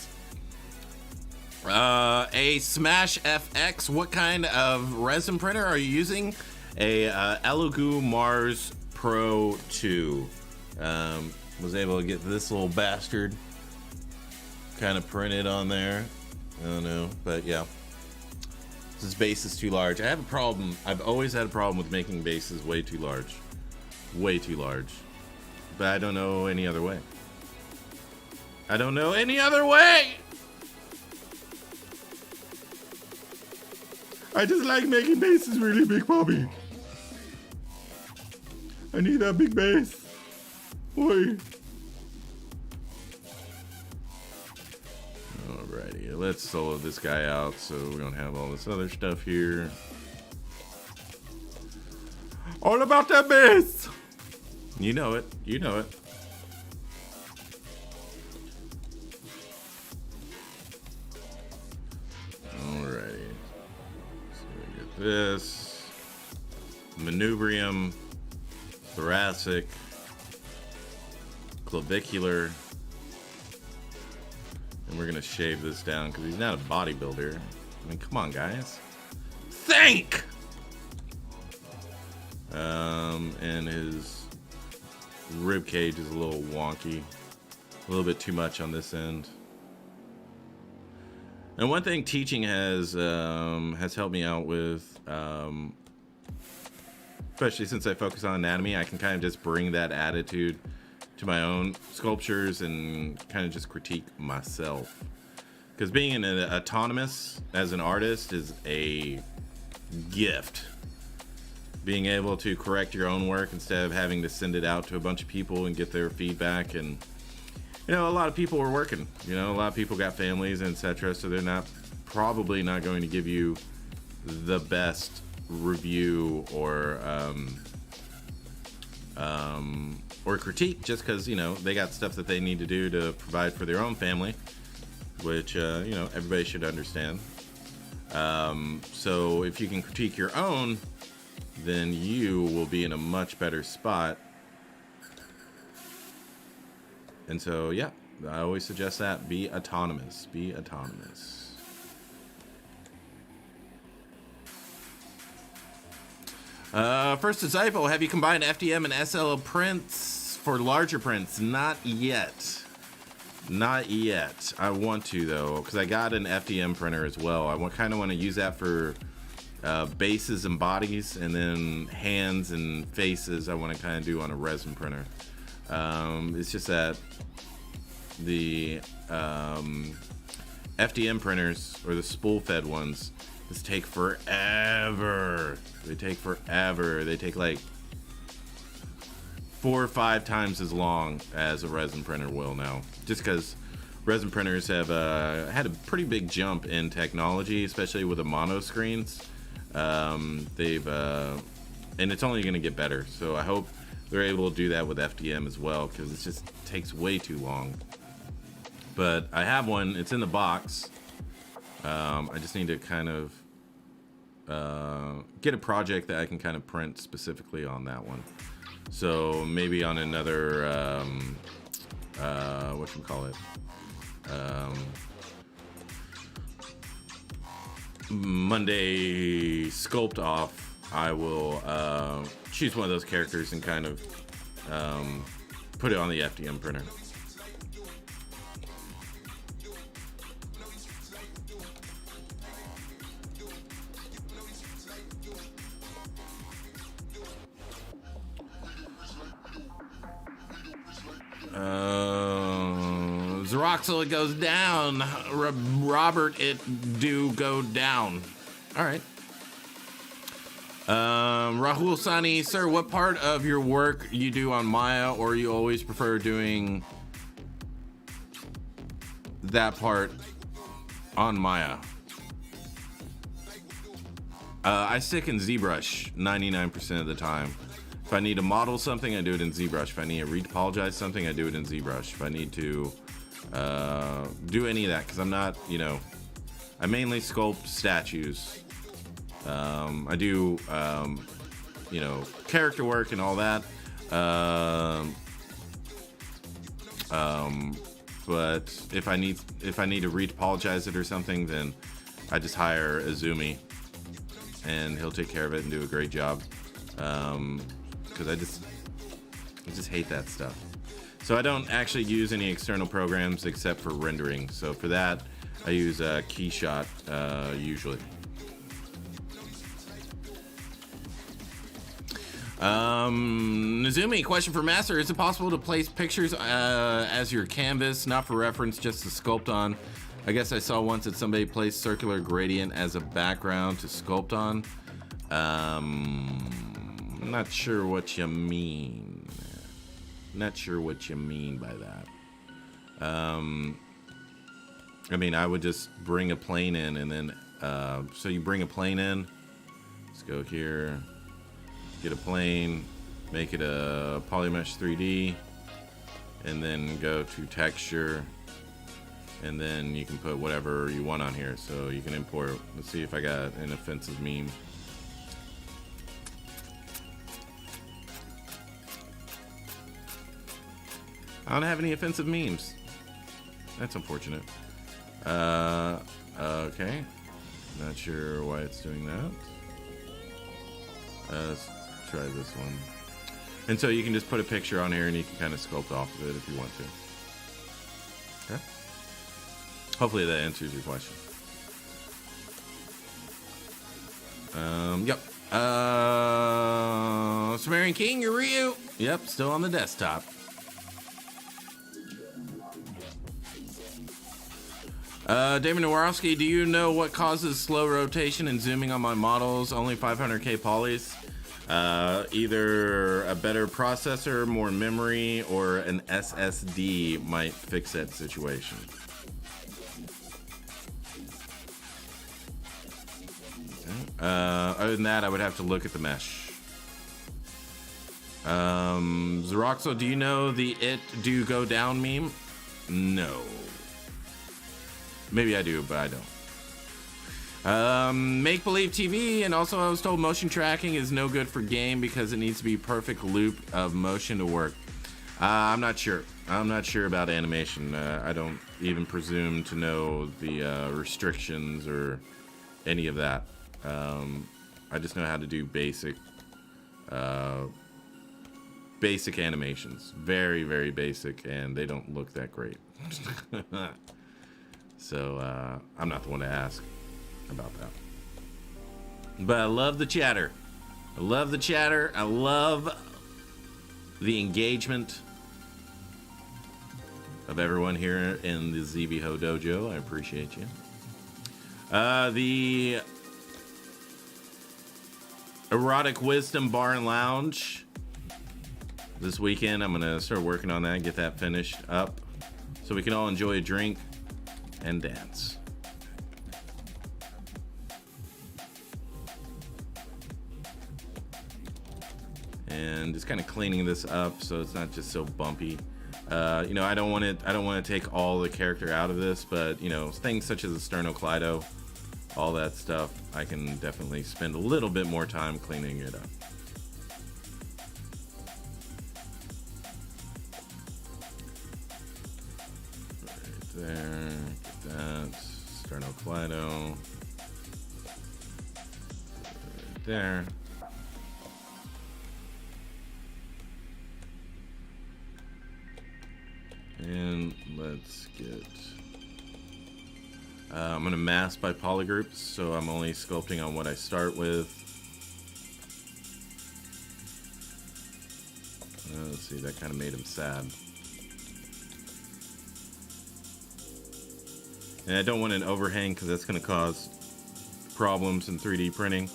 A Smash FX, what kind of resin printer are you using? A Elegoo Mars Pro 2. Was able to get this little bastard kind of printed on there. I don't know, but yeah. This base is too large. I have a problem. I've always had a problem with making bases way too large. Way too large. But I don't know any other way. I don't know any other way! I just like making bases really big, Bobby. I need that big base. Boy. Alrighty, let's solo this guy out so we don't have all this other stuff here. All about that base! You know it. You know it. Alrighty. So we get this. Manubrium. Thoracic. Clavicular. And we're going to shave this down because he's not a bodybuilder. I mean, come on, guys. Think! And his rib cage is a little wonky, a little bit too much on this end. And one thing teaching has helped me out with, especially since I focus on anatomy, I can kind of just bring that attitude to my own sculptures and kind of just critique myself. Because being an autonomous as an artist is a gift. Being able to correct your own work instead of having to send it out to a bunch of people and get their feedback. And, you know, a lot of people are working. You know, a lot of people got families and etc. So they're probably not going to give you the best review or critique just because, you know, they got stuff that they need to do to provide for their own family, which, you know, everybody should understand. So if you can critique your own, then you will be in a much better spot. And so, yeah, I always suggest that. Be autonomous. Be autonomous. First to ZBHO, have you combined FDM and SL prints for larger prints? Not yet. Not yet. I want to, though, because I got an FDM printer as well. I kind of want to use that for bases and bodies, and then hands and faces I want to kind of do on a resin printer. It's just that the FDM printers, or the spool-fed ones, just take forever. They take forever. They take like 4 or 5 times as long as a resin printer will now. Just because resin printers have had a pretty big jump in technology, especially with the mono screens. And it's only going to get better. So I hope they're able to do that with FDM as well, because it just takes way too long. But I have one. It's in the box. I just need to kind of get a project that I can kind of print specifically on that one. So maybe on another whatchamacallit, Monday Sculpt off, I will choose one of those characters and kind of put it on the FDM printer. Zeroxel, it goes down. Robert, it do go down. All right. Rahul Sani, sir, what part of your work you do on Maya, or you always prefer doing that part on Maya? I stick in ZBrush 99% of the time. If I need to model something, I do it in ZBrush. If I need to retopologize something, I do it in ZBrush. If I need to do any of that, because I'm not, I mainly sculpt statues. I do, character work and all that. But if I need to retopologize it or something, then I just hire Azumi, and he'll take care of it and do a great job. Because I just hate that stuff. So I don't actually use any external programs except for rendering. So for that, I use Keyshot usually. Nizumi, question for Master. Is it possible to place pictures as your canvas, not for reference, just to sculpt on? I guess I saw once that somebody placed circular gradient as a background to sculpt on. I'm not sure what you mean. Not sure what you mean by that. I mean, I would just bring a plane in, and then so you bring a plane in. Let's go here. Get a plane, make it a polymesh 3D, and then go to texture, and then you can put whatever you want on here. So you can import. Let's see if I got an offensive meme. I don't have any offensive memes. That's unfortunate. Okay. Not sure why it's doing that. Let's try this one. And so you can just put a picture on here and you can kind of sculpt off of it if you want to. Okay. Hopefully that answers your question. Yep. Sumerian King, you're Ryu. Yep, still on the desktop. David Nowarowski, do you know what causes slow rotation and zooming on my models? Only 500K polys. Either a better processor, more memory, or an SSD might fix that situation. Okay. Other than that, I would have to look at the mesh. Zeroxo, do you know the "it do go down" meme? No. Maybe I do, but I don't. Make Believe TV, and also I was told motion tracking is no good for game because it needs to be perfect loop of motion to work. I'm not sure. I'm not sure about animation. I don't even presume to know the restrictions or any of that. I just know how to do basic animations. Very, very basic, and they don't look that great. So I'm not the one to ask about that. But I love the chatter. I love the chatter. I love the engagement of everyone here in the ZBHO Dojo. I appreciate you. The Erotic Wisdom Bar and Lounge. This weekend, I'm going to start working on that, get that finished up, so we can all enjoy a drink and dance. And just kind of cleaning this up so it's not just so bumpy. You know, I don't want to take all the character out of this, but you know, things such as the sternocleido, all that stuff, I can definitely spend a little bit more time cleaning it up. Right there, get that sternocleido. Right there. And let's get, I'm going to mask by polygroups, so I'm only sculpting on what I start with. Let's see, that kind of made him sad. And I don't want an overhang because that's going to cause problems in 3D printing.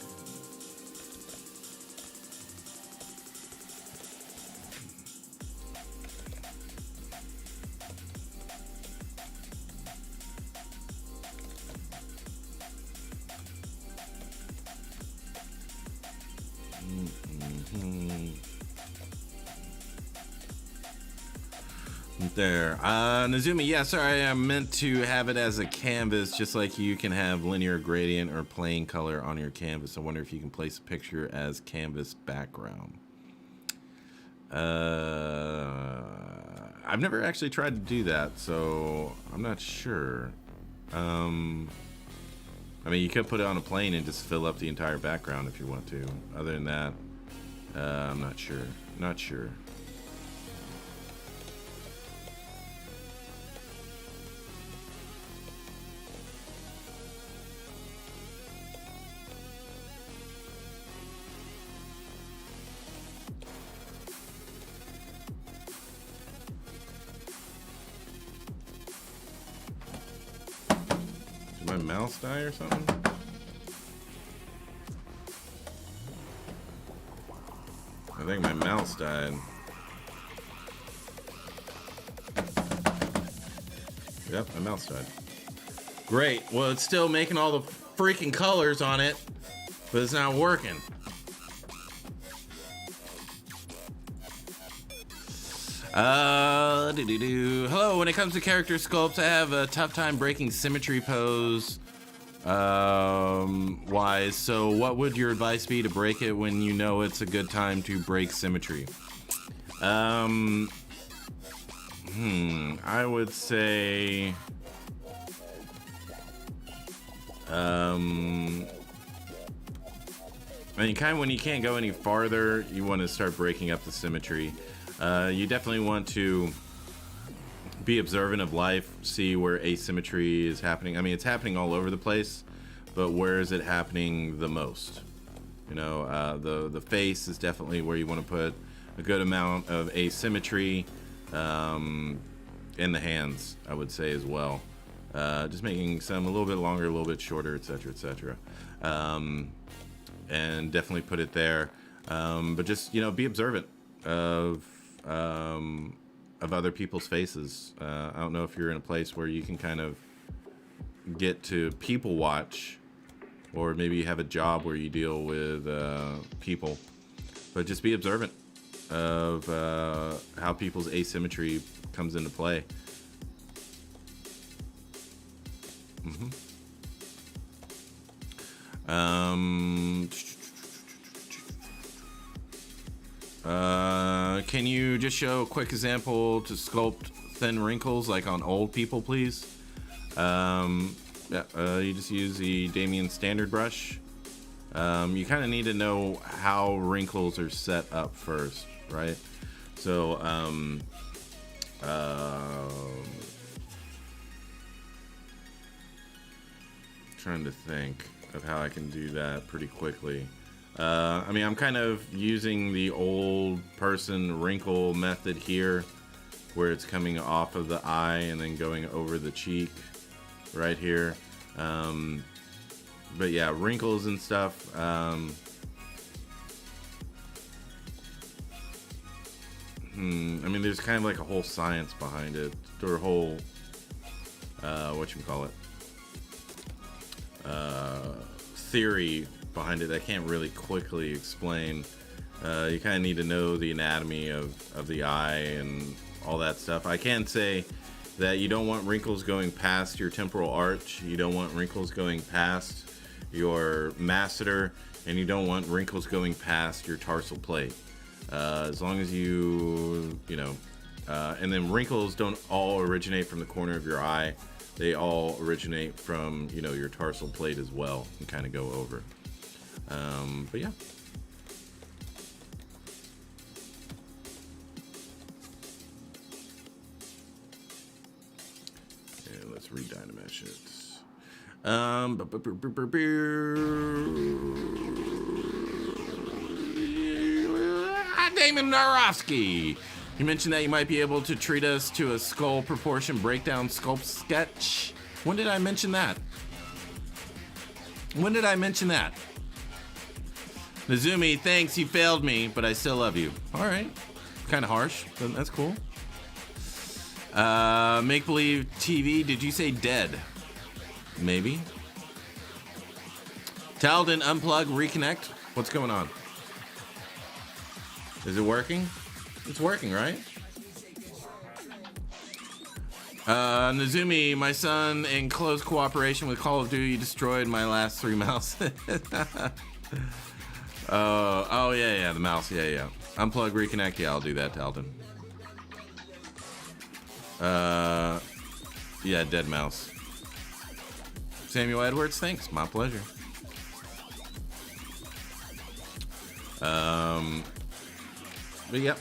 There. Nazumi, yeah, sorry, I meant to have it as a canvas, just like you can have linear gradient or plain color on your canvas. I wonder if you can place a picture as canvas background. I've never actually tried to do that, so I'm not sure. I mean, you could put it on a plane and just fill up the entire background if you want to. Other than that, I'm not sure. Not sure. My mouse die or something? I think my mouse died. Yep, my mouse died. Great. Well, it's still making all the freaking colors on it, but it's not working. Hello, when it comes to character sculpts, I have a tough time breaking symmetry pose wise. So what would your advice be to break it when you know it's a good time to break symmetry? I would say I mean, kind of when you can't go any farther, you want to start breaking up the symmetry. You definitely want to be observant of life, see where asymmetry is happening. I mean, it's happening all over the place, but where is it happening the most? You know, the face is definitely where you want to put a good amount of asymmetry, in the hands, I would say as well. Just making some a little bit longer, a little bit shorter, etc., etc. And definitely put it there. But just, you know, be observant of other people's faces. I don't know if you're in a place where you can kind of get to people watch, or maybe you have a job where you deal with people, but just be observant of how people's asymmetry comes into play. Can you just show a quick example to sculpt thin wrinkles like on old people, please? You just use the Damien standard brush. You kind of need to know how wrinkles are set up first, right? So, trying to think of how I can do that pretty quickly. I mean, I'm kind of using the old person wrinkle method here, where it's coming off of the eye and then going over the cheek right here. But yeah, wrinkles and stuff. I mean, there's kind of like a whole science behind it, or a whole, theory behind it I can't really quickly explain. You kind of need to know the anatomy of the eye and all that stuff. I can say that you don't want wrinkles going past your temporal arch, you don't want wrinkles going past your masseter, and you don't want wrinkles going past your tarsal plate. As long as you know, and then wrinkles don't all originate from the corner of your eye. They all originate from, you know, your tarsal plate as well, and kind of go over. But yeah. Okay, let's re-dynamesh it. Damon Narofsky. You mentioned that you might be able to treat us to a skull proportion breakdown sculpt sketch. When did I mention that? When did I mention that? Nazumi, thanks, you failed me, but I still love you. All right. Kind of harsh, but that's cool. Make Believe TV, did you say dead? Maybe. Talden, unplug, reconnect. What's going on? Is it working? It's working, right? Nazumi, my son, in close cooperation with Call of Duty, destroyed my last 3 mouses. Oh, yeah, the mouse, yeah. Unplug, reconnect, yeah, I'll do that, Talden. Yeah, dead mouse. Samuel Edwards, thanks, my pleasure. But yep.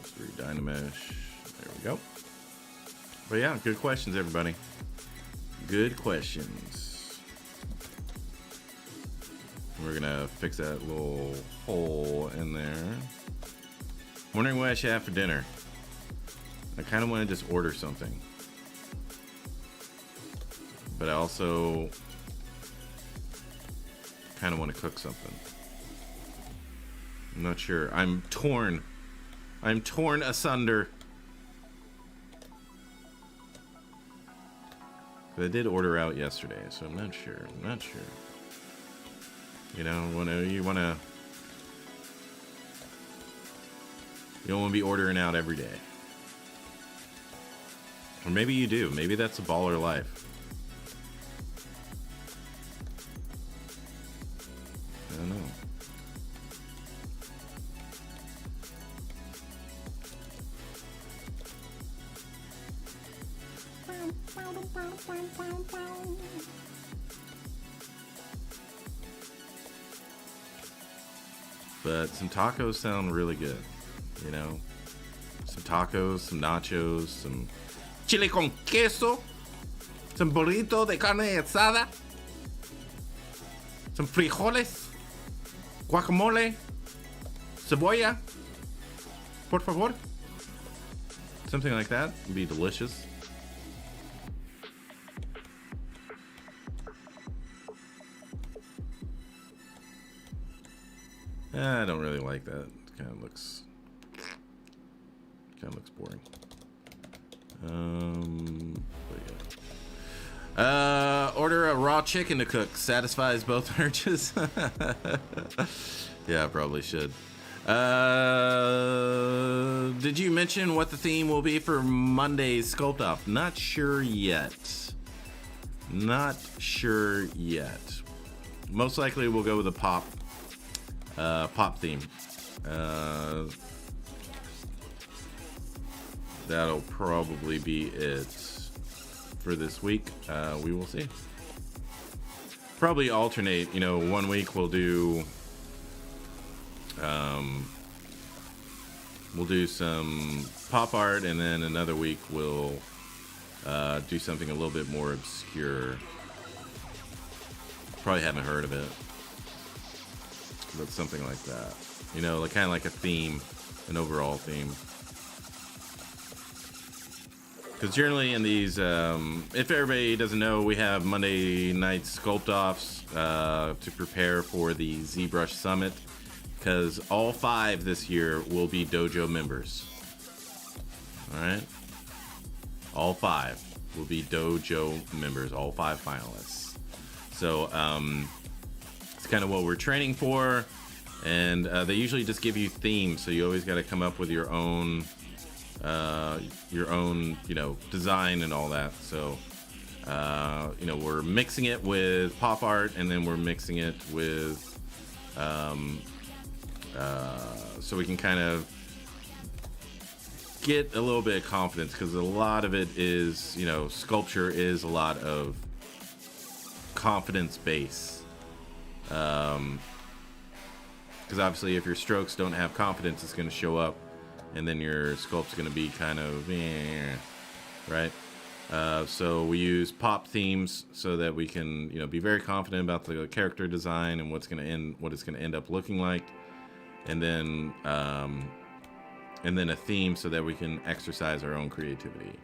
Let's re-dynamesh. There we go. But yeah, good questions, everybody. Good questions. We're gonna fix that little hole in there. Wondering what I should have for dinner. I kind of want to just order something, but I also kind of want to cook something. I'm not sure. I'm torn. I'm torn asunder. But I did order out yesterday, so I'm not sure. You know, you don't want to be ordering out every day. Or maybe you do. Maybe that's a baller life. But some tacos sound really good, you know? Some tacos, some nachos, some chile con queso, some burrito de carne asada, some frijoles, guacamole, cebolla, por favor. Something like that would be delicious. I don't really like that. It kind of looks boring. But yeah. Order a raw chicken to cook. Satisfies both urges. Yeah, I probably should. Did you mention what the theme will be for Monday's Sculpt Off? Not sure yet. Not sure yet. Most likely we'll go with a pop theme. That'll probably be it for this week. We will see. Probably alternate, you know, one week we'll do some pop art, and then another week we'll do something a little bit more obscure. Probably haven't heard of it, but something like that, you know, like kind of like a theme, an overall theme. Because generally in these, if everybody doesn't know, we have Monday night sculpt offs to prepare for the ZBrush Summit, because all 5 this year will be dojo members. All right, all 5 will be dojo members, all 5 finalists. So it's kind of what we're training for, and they usually just give you themes, so you always got to come up with your own, you know, design and all that. So you know, we're mixing it with pop art, and then we're mixing it with so we can kind of get a little bit of confidence, because a lot of it is, you know, sculpture is a lot of confidence base, because obviously if your strokes don't have confidence, it's going to show up, and then your sculpt's going to be kind of right. So we use pop themes so that we can, you know, be very confident about the character design and what it's going to end up looking like, and then a theme so that we can exercise our own creativity.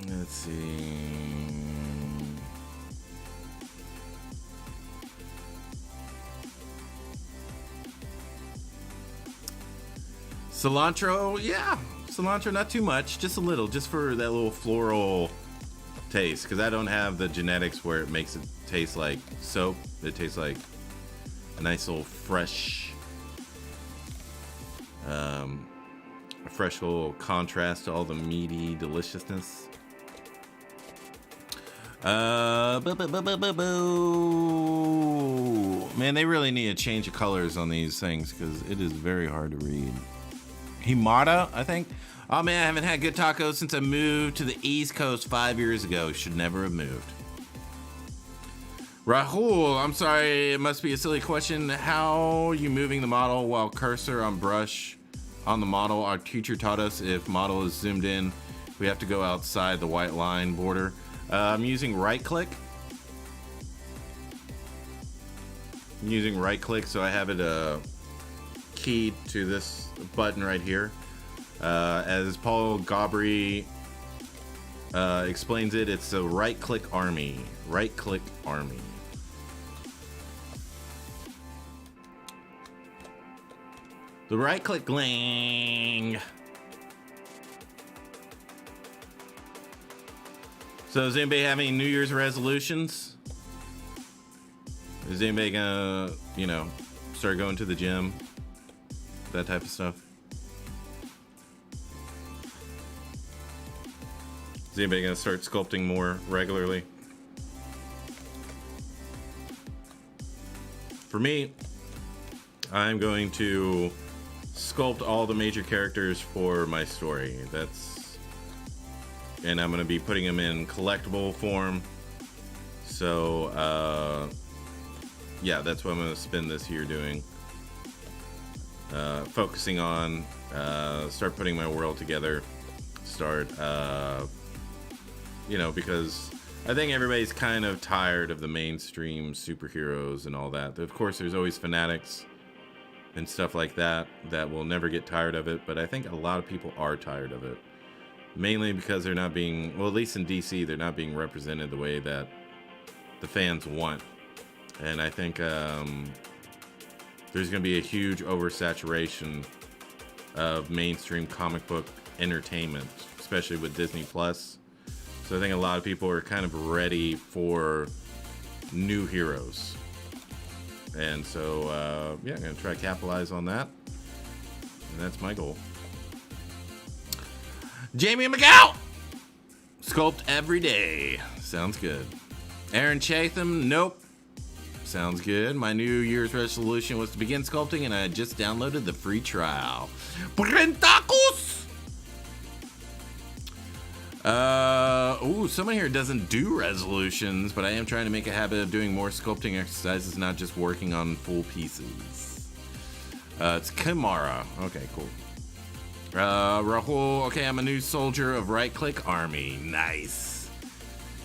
Let's see. Cilantro, yeah. Cilantro, not too much, just a little, just for that little floral taste, because I don't have the genetics where it makes it taste like soap. It tastes like a nice little fresh, a fresh little contrast to all the meaty deliciousness. Man, they really need a change of colors on these things, because it is very hard to read. Himada, I think. Oh man, I haven't had good tacos since I moved to the East Coast 5 years ago. Should never have moved. Rahul, I'm sorry, it must be a silly question. How are you moving the model while cursor on brush on the model? Our teacher taught us if model is zoomed in, we have to go outside the white line border. I'm using right click. I'm using right click, so I have it keyed to this button right here. As Paul Gabri explains it, it's a right click army. Right click army. The right click gling. So does anybody have any New Year's resolutions? Is anybody gonna, start going to the gym? That type of stuff? Is anybody gonna start sculpting more regularly? For me, I'm going to sculpt all the major characters for my story. And I'm going to be putting them in collectible form. So, yeah, that's what I'm going to spend this year doing. Focusing on, start putting my world together. Start, because I think everybody's kind of tired of the mainstream superheroes and all that. Of course, there's always fanatics and stuff like that will never get tired of it, but I think a lot of people are tired of it. Mainly because they're not being, well, at least in DC, they're not being represented the way that the fans want. And I think there's going to be a huge oversaturation of mainstream comic book entertainment, especially with Disney Plus. So I think a lot of people are kind of ready for new heroes. And so, yeah, I'm going to try to capitalize on that. And that's my goal. Jamie McGow! Sculpt every day. Sounds good. Aaron Chatham, nope. Sounds good. My New Year's resolution was to begin sculpting, and I just downloaded the free trial. Brentacos! Someone here doesn't do resolutions, but I am trying to make a habit of doing more sculpting exercises, not just working on full pieces. It's Kamara. Okay, cool. Rahul, okay, I'm a new soldier of Right Click Army. Nice.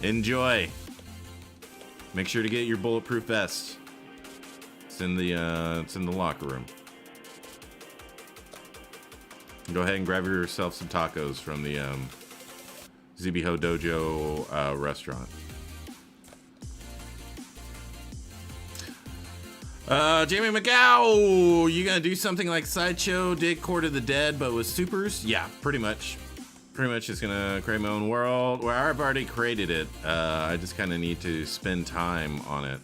Enjoy. Make sure to get your bulletproof vest. It's in the locker room. Go ahead and grab yourself some tacos from the ZBHO Dojo restaurant. Jamie McGow, you gonna do something like Sideshow did Court of the Dead, but with supers? Yeah, pretty much. Pretty much just gonna create my own world. Well, I've already created it. I just kind of need to spend time on it.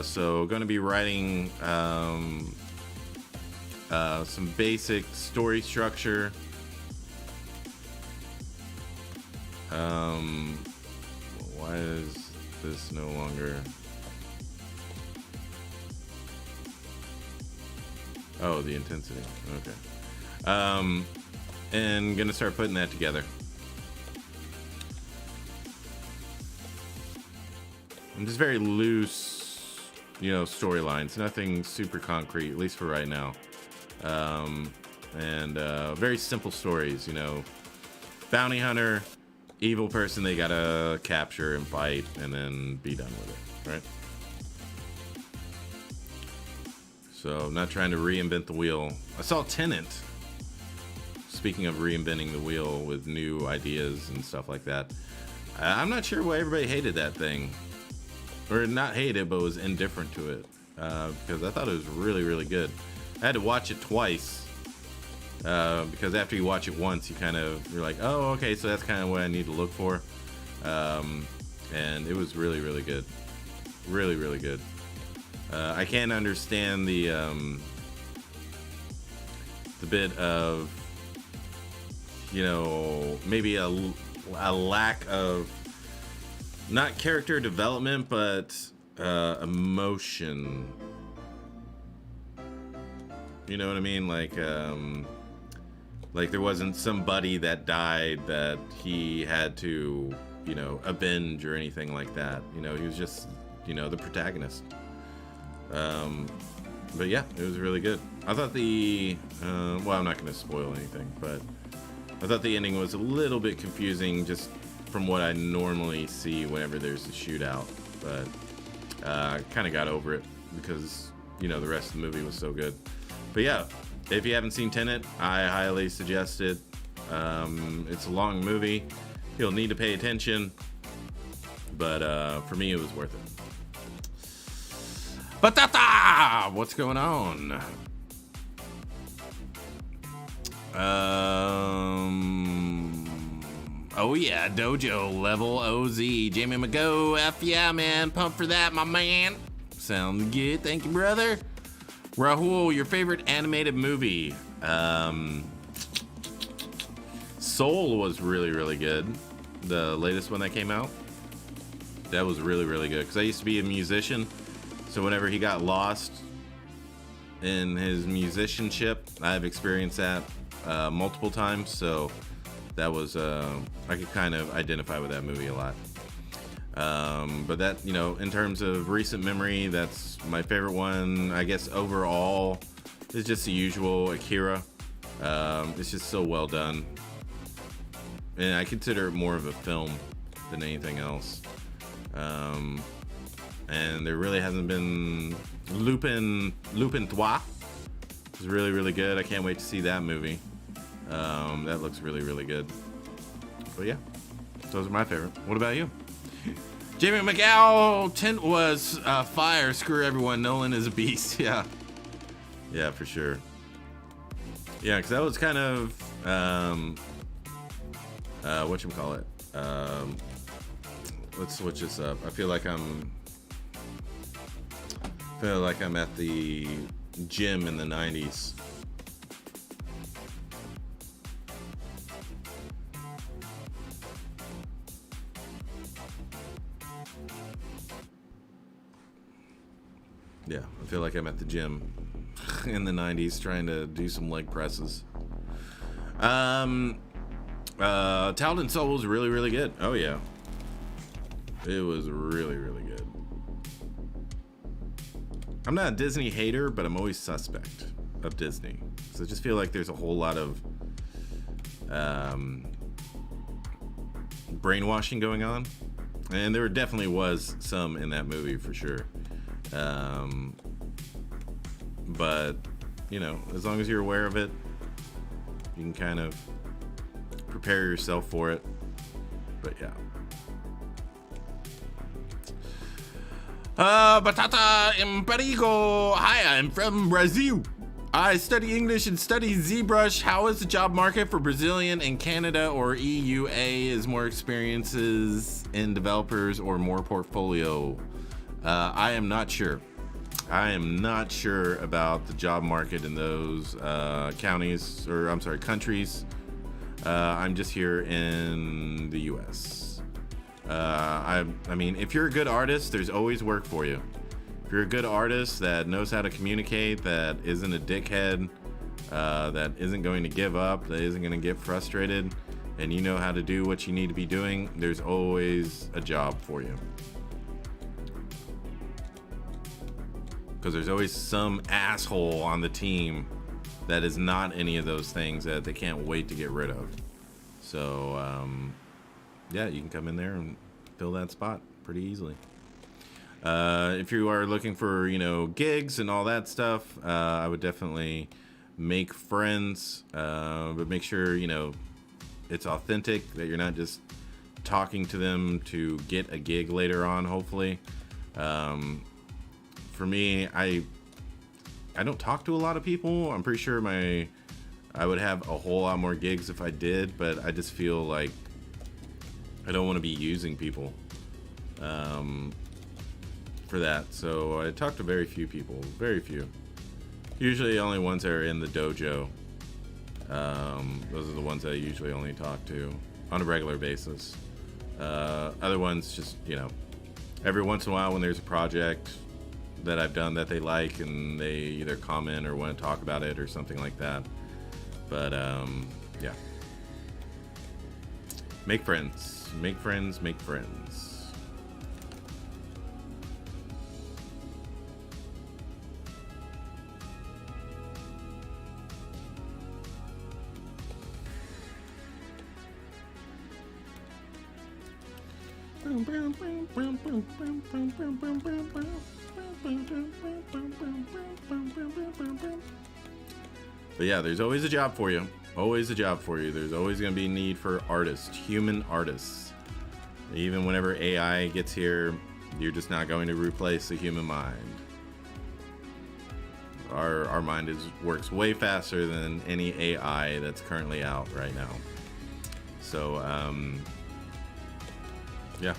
So gonna be writing some basic story structure. Why is this no longer? Oh, the intensity. Okay. And gonna start putting that together. I'm just very loose, storylines. Nothing super concrete, at least for right now. And very simple stories, Bounty hunter, evil person they gotta capture and fight and then be done with it, right? So I'm not trying to reinvent the wheel. I saw Tenet. Speaking of reinventing the wheel with new ideas and stuff like that. I'm not sure why everybody hated that thing. Or not hated, but was indifferent to it. Because I thought it was really, really good. I had to watch it twice. Because after you watch it once, you're like, oh, okay, so that's kind of what I need to look for. And it was really, really good. Really, really good. I can't understand the bit of, maybe a lack of not character development, but emotion. You know what I mean? Like there wasn't somebody that died that he had to, avenge or anything like that. He was just, the protagonist. But yeah, it was really good. I thought I'm not going to spoil anything, but I thought the ending was a little bit confusing just from what I normally see whenever there's a shootout. But I kind of got over it because, the rest of the movie was so good. But yeah, if you haven't seen Tenet, I highly suggest it. It's a long movie. You'll need to pay attention. But for me, it was worth it. Batata! What's going on? Oh yeah, Dojo level OZ. Jamie McGo, F yeah, man. Pump for that, my man. Sound good. Thank you, brother. Rahul, your favorite animated movie? Soul was really, really good. The latest one that came out. That was really, really good. Because I used to be a musician. So whenever he got lost in his musicianship, I've experienced that multiple times. So that was, I could kind of identify with that movie a lot. But that, you know, in terms of recent memory, that's my favorite one. I guess overall, it's just the usual Akira. It's just so well done. And I consider it more of a film than anything else. And there really hasn't been Lupin 3. It's really, really good. I can't wait to see that movie. That looks really, really good. But yeah, those are my favorite. What about you? Jamie McGow, Tint was fire. Screw everyone. Nolan is a beast. Yeah. Yeah, for sure. Yeah, because that was kind of, whatchamacallit. Let's switch this up. I feel like I'm at the gym in the 90s. Yeah, I feel like I'm at the gym in the 90s trying to do some leg presses. Talon Soul was really, really good. Oh, yeah. It was really, really good. I'm not a Disney hater, but I'm always suspect of Disney. So I just feel like there's a whole lot of brainwashing going on. And there definitely was some in that movie for sure. But, you know, as long as you're aware of it, you can kind of prepare yourself for it. But yeah. Batata Emperigo. Hi, I'm from Brazil. I study English and study ZBrush. How is the job market for Brazilian and Canada or EUA? Is more experiences in developers or more portfolio? I am not sure. I am not sure about the job market in those countries. I'm just here in the US. I mean, if you're a good artist, there's always work for you. If you're a good artist that knows how to communicate, that isn't a dickhead, that isn't going to give up, that isn't going to get frustrated, and you know how to do what you need to be doing, there's always a job for you. Because there's always some asshole on the team that is not any of those things that they can't wait to get rid of. So, yeah, you can come in there and fill that spot pretty easily. If you are looking for, you know, gigs and all that stuff, I would definitely make friends, but make sure, you know, it's authentic, that you're not just talking to them to get a gig later on, hopefully. For me, I don't talk to a lot of people. I'm pretty sure I would have a whole lot more gigs if I did, but I just feel like I don't want to be using people for that. So I talk to very few people, very few. Usually only ones that are in the dojo. Those are the ones that I usually only talk to on a regular basis. Other ones just, you know, every once in a while when there's a project that I've done that they like and they either comment or want to talk about it or something like that. But yeah, make friends, make friends, make friends. But yeah, there's always a job for you. Always a job for you. There's always going to be a need for artists, human artists. Even whenever AI gets here, you're just not going to replace the human mind. Our mind works way faster than any AI that's currently out right now. So, yeah,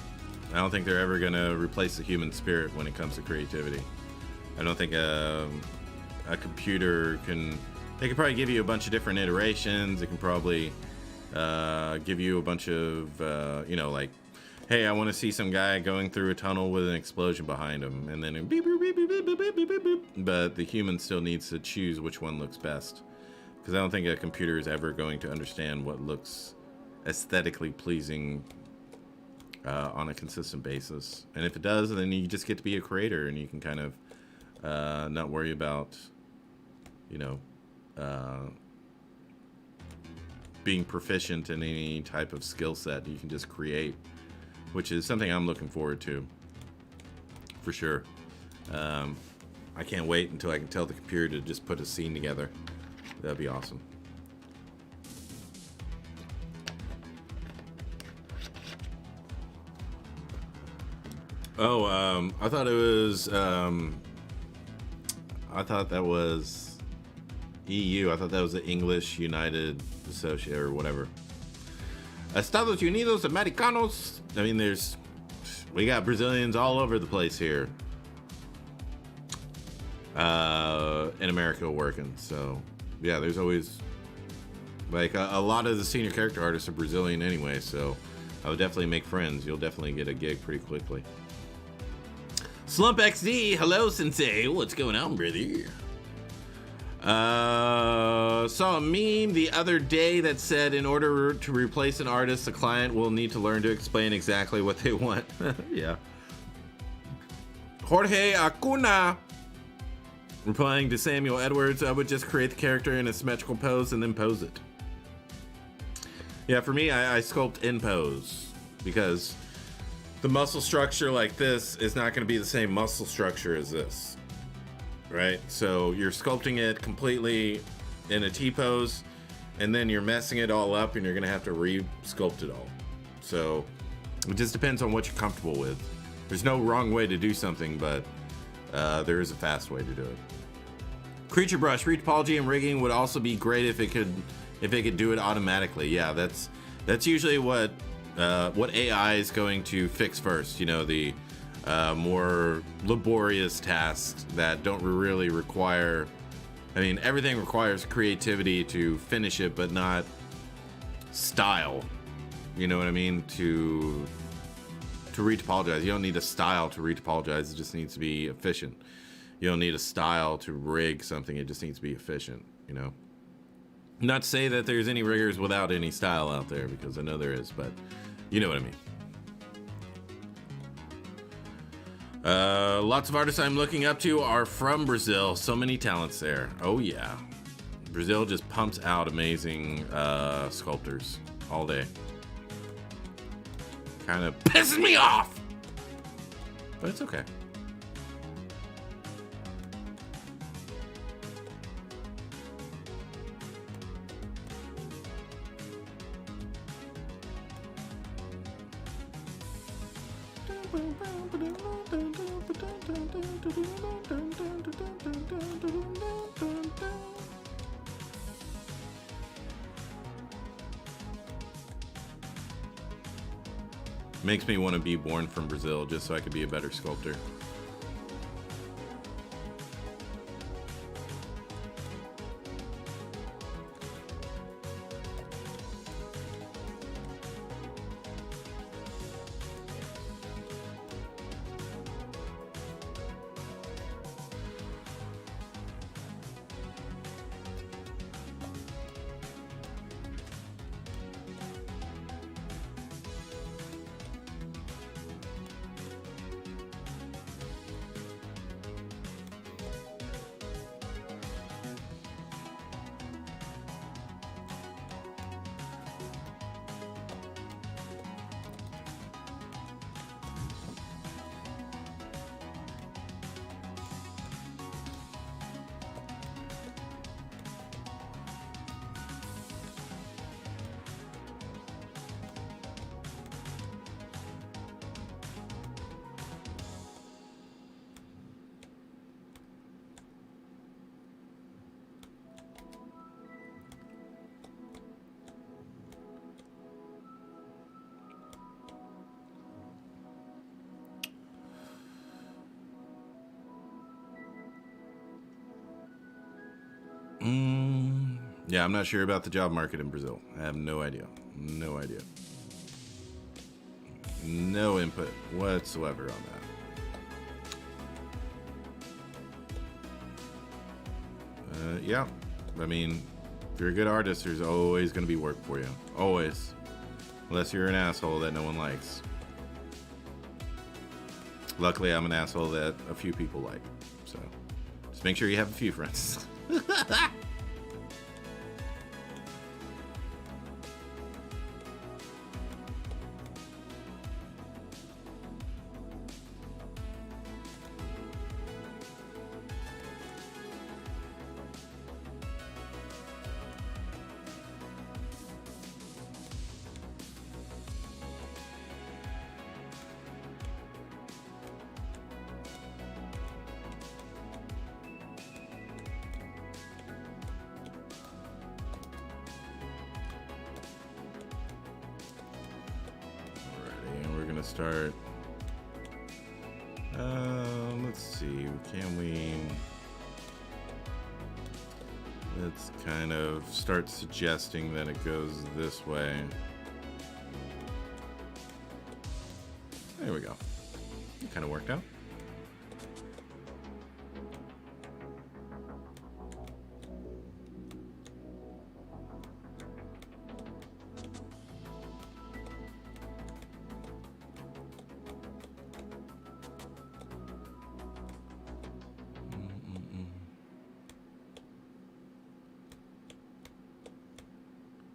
I don't think they're ever going to replace the human spirit when it comes to creativity. I don't think a computer can. They can probably give you a bunch of different iterations. It can probably give you a bunch of, like, hey, I want to see some guy going through a tunnel with an explosion behind him, and then beep, beep, beep, beep, beep, beep, beep, beep, beep. But the human still needs to choose which one looks best, because I don't think a computer is ever going to understand what looks aesthetically pleasing on a consistent basis. And if it does, then you just get to be a creator, and you can kind of not worry about, being proficient in any type of skill set. You can just create, which is something I'm looking forward to, for sure. I can't wait until I can tell the computer to just put a scene together. That'd be awesome. Oh, I thought it was, I thought that was EU. I thought that was the English United Associate or whatever. Estados Unidos Americanos. I mean, we got Brazilians all over the place here in America working. So yeah, there's always like a lot of the senior character artists are Brazilian anyway. So I would definitely make friends. You'll definitely get a gig pretty quickly. Slump XD, hello Sensei. What's going on, brother? Saw a meme the other day that said in order to replace an artist, the client will need to learn to explain exactly what they want. Yeah. Jorge Acuna replying to Samuel Edwards, I would just create the character in a symmetrical pose and then pose it. Yeah, for me, I sculpt in pose because the muscle structure like this is not going to be the same muscle structure as this. Right? So you're sculpting it completely in a T-pose, and then you're messing it all up, and you're going to have to re-sculpt it all. So it just depends on what you're comfortable with. There's no wrong way to do something, but there is a fast way to do it. Creature brush, retopology, and rigging would also be great if it could do it automatically. Yeah, that's usually what AI is going to fix first. The more laborious tasks that don't really require. I mean, everything requires creativity to finish it, but not style. You know what I mean? To retopologize, you don't need a style to retopologize. It just needs to be efficient. You don't need a style to rig something. It just needs to be efficient. Not to say that there's any riggers without any style out there, because I know there is, but you know what I mean. Lots of artists I'm looking up to are from Brazil. So many talents there. Oh yeah. Brazil just pumps out amazing sculptors all day. Kind of pisses me off, but it's okay. Makes me want to be born from Brazil just so I could be a better sculptor. Yeah, I'm not sure about the job market in Brazil. I have no idea. No idea. No input whatsoever on that. Yeah, I mean, if you're a good artist, there's always going to be work for you. Always. Unless you're an asshole that no one likes. Luckily, I'm an asshole that a few people like. So, just make sure you have a few friends. Start. Let's see. Can we? Let's kind of start suggesting that it goes this way. There we go. It kind of worked out.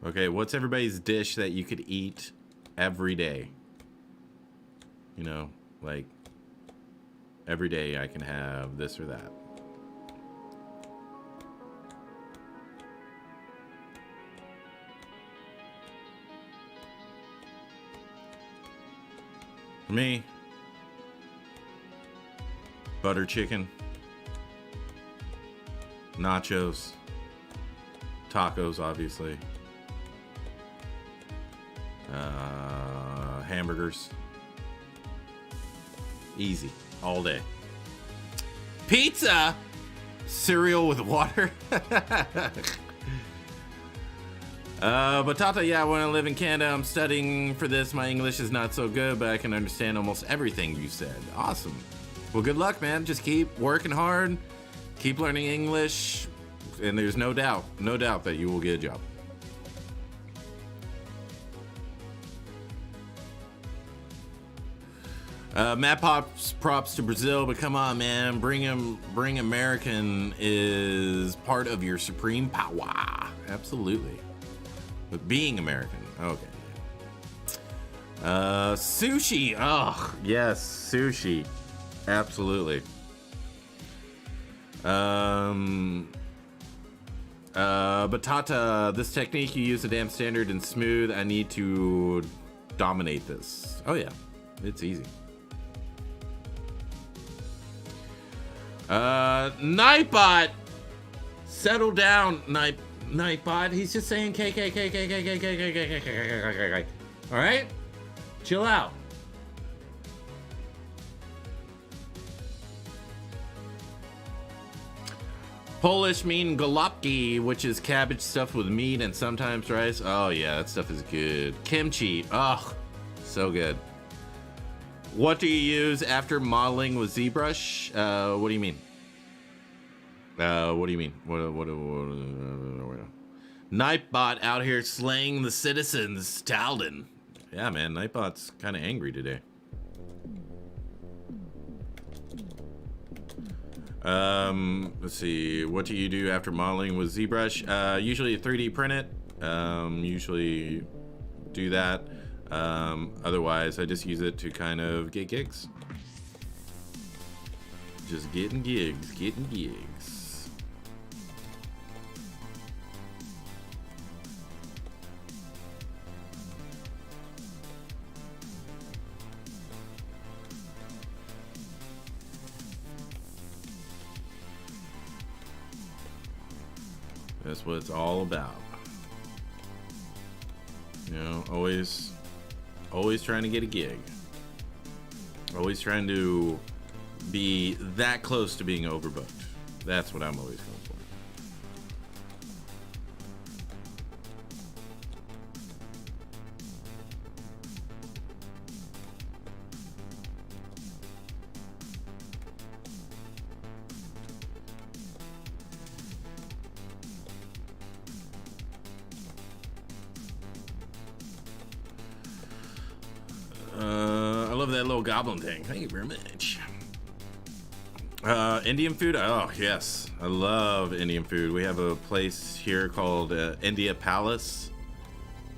Okay, what's everybody's dish that you could eat every day? You know, like every day I can have this or that. For me, butter chicken, nachos, tacos, obviously. Hamburgers. Easy. All day. Pizza! Cereal with water. Batata, yeah, when I live in Canada, I'm studying for this. My English is not so good, but I can understand almost everything you said. Awesome. Well, good luck, man. Just keep working hard. Keep learning English. And there's no doubt that you will get a job. Matt Pop's props to Brazil, but come on, man, bring American is part of your supreme power. Absolutely. But being American, okay. Sushi, oh yes, sushi, absolutely. Batata, this technique you use a damn standard and smooth. I need to dominate this. Oh yeah, it's easy. Nightbot, settle down, Nightbot. He's just saying K. All right, chill out. Polish mean galopki, which is cabbage stuffed with meat and sometimes rice. Oh yeah, that stuff is good. Kimchi, oh, so good. What do you use after modeling with ZBrush? What do you mean? What do you mean? What Nightbot out here slaying the citizens, Talden. Yeah, man, Nightbot's kind of angry today. Let's see. What do you do after modeling with ZBrush? Usually 3D print it. Usually do that. Otherwise, I just use it to kind of get gigs. Just getting gigs. That's what it's all about. You know, always trying to get a gig. Always trying to be that close to being overbooked. That's what I'm always going that little goblin thing. Thank you very much. Indian food? Oh, yes. I love Indian food. We have a place here called India Palace.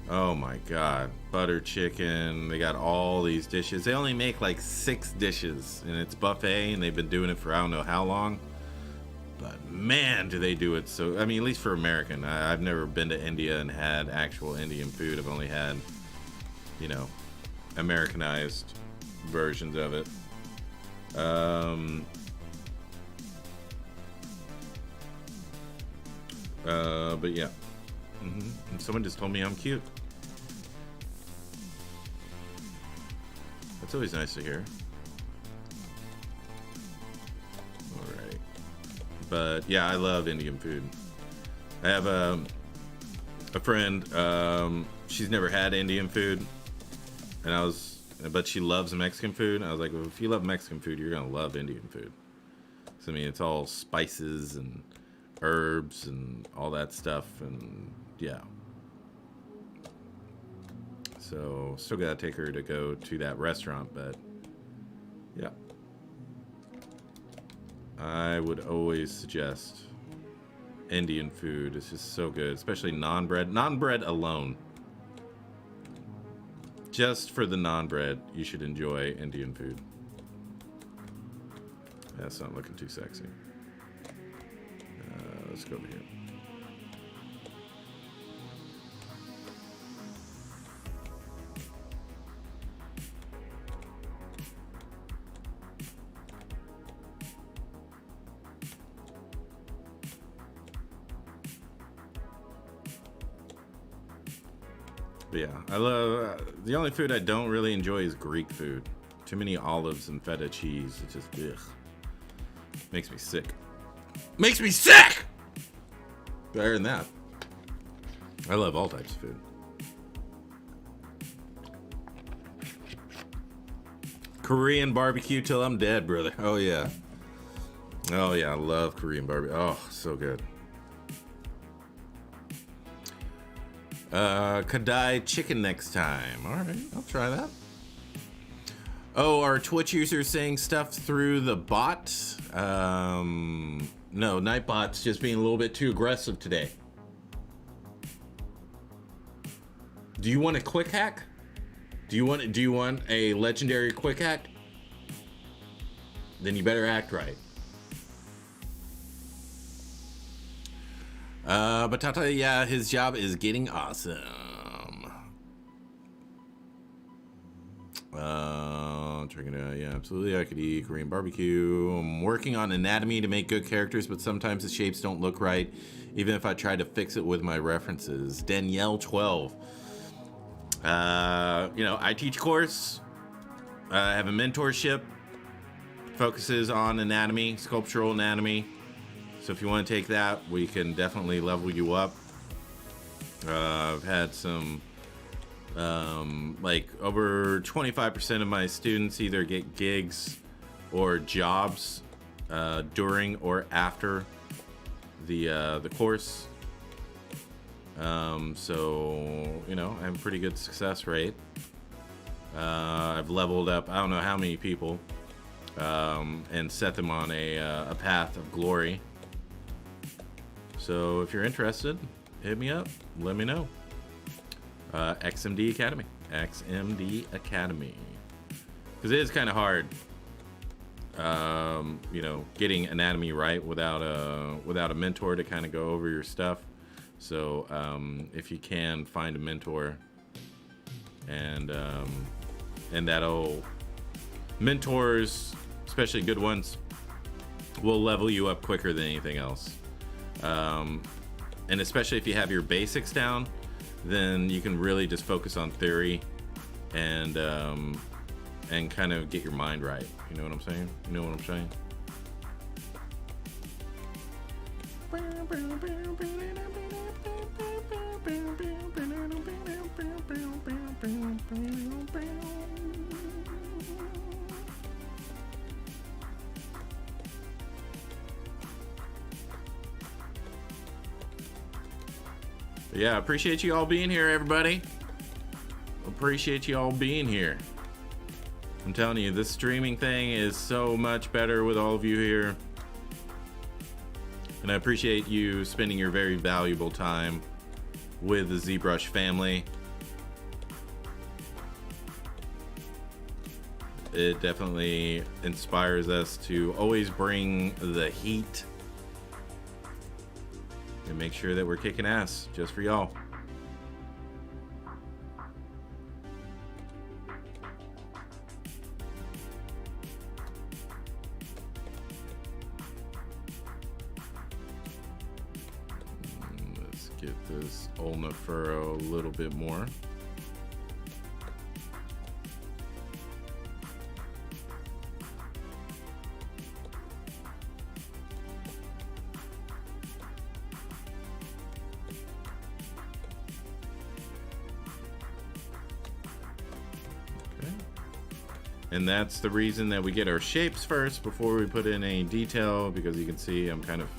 Oh my god. Butter chicken. They got all these dishes. They only make like 6 dishes, and it's buffet, and they've been doing it for I don't know how long. But man, do they do it so... I mean, at least for American. I've never been to India and had actual Indian food. I've only had, you know, Americanized versions of it. But yeah. And someone just told me I'm cute. That's always nice to hear. Alright. But yeah, I love Indian food. I have a friend, she's never had Indian food, but she loves Mexican food. I was like, well, if you love Mexican food, you're gonna love Indian food. So I mean, it's all spices and herbs and all that stuff, and yeah. So still gotta take her to go to that restaurant, but yeah. I would always suggest Indian food. It's just so good, especially non-bread. Non-bread alone. Just for the non-bread, you should enjoy Indian food. That's not looking too sexy. Let's go over here. But yeah, I love... the only food I don't really enjoy is Greek food. Too many olives and feta cheese. It just... ugh. Makes me sick. Makes me sick! Better than that. I love all types of food. Korean barbecue till I'm dead, brother. Oh, yeah. Oh, yeah. I love Korean barbecue. Oh, so good. Kadai chicken next time. All right, I'll try that. Oh, are Twitch users saying stuff through the bot? No, Nightbot's just being a little bit too aggressive today. Do you want a quick hack? Do you want a legendary quick hack? Then you better act right. But Tata, yeah, his job is getting awesome. Yeah, absolutely. I could eat Korean barbecue. I'm working on anatomy to make good characters, but sometimes the shapes don't look right, even if I try to fix it with my references. Danielle 12. I teach course. I have a mentorship. Focuses on anatomy, sculptural anatomy. So if you want to take that, we can definitely level you up. I've had some, like over 25% of my students either get gigs or jobs during or after the course. So, I have a pretty good success rate. I've leveled up, I don't know how many people, and set them on a path of glory. So if you're interested, hit me up. Let me know. XMD Academy. Because it is kind of hard, getting anatomy right without a mentor to kind of go over your stuff. So if you can find a mentor, and mentors, especially good ones, will level you up quicker than anything else. And especially if you have your basics down, then you can really just focus on theory and kind of get your mind right. You know what I'm saying? Yeah, appreciate you all being here, everybody. Appreciate you all being here. I'm telling you, this streaming thing is so much better with all of you here. And I appreciate you spending your very valuable time with the ZBrush family. It definitely inspires us to always bring the heat and make sure that we're kicking ass just for y'all. Let's get this ulna furrow a little bit more. And that's the reason that we get our shapes first before we put in any detail, because you can see I'm kind of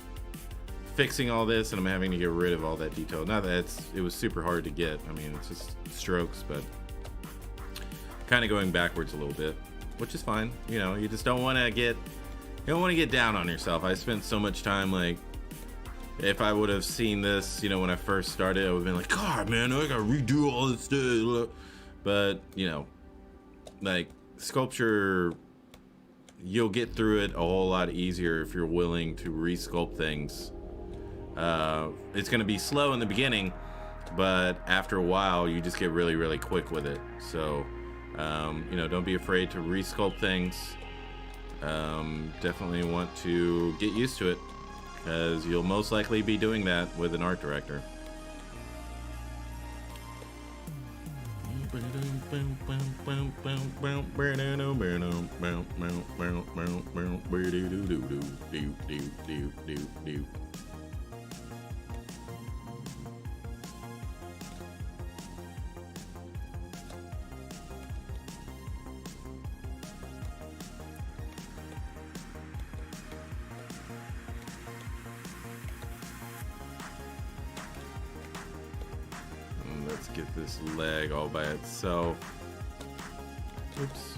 fixing all this and I'm having to get rid of all that detail. Not that it was super hard to get. I mean, it's just strokes, but kind of going backwards a little bit, which is fine. You know, you just don't want to get down on yourself. I spent so much time, like, if I would have seen this, you know, when I first started, I would have been like, God, man, I gotta redo all this stuff. But, you know, like, sculpture, you'll get through it a whole lot easier if you're willing to resculpt things. It's going to be slow in the beginning, but after a while you just get really, really quick with it. So you know, don't be afraid to resculpt things. Definitely want to get used to it, because you'll most likely be doing that with an art director. Let's get this leg all by itself. Oops.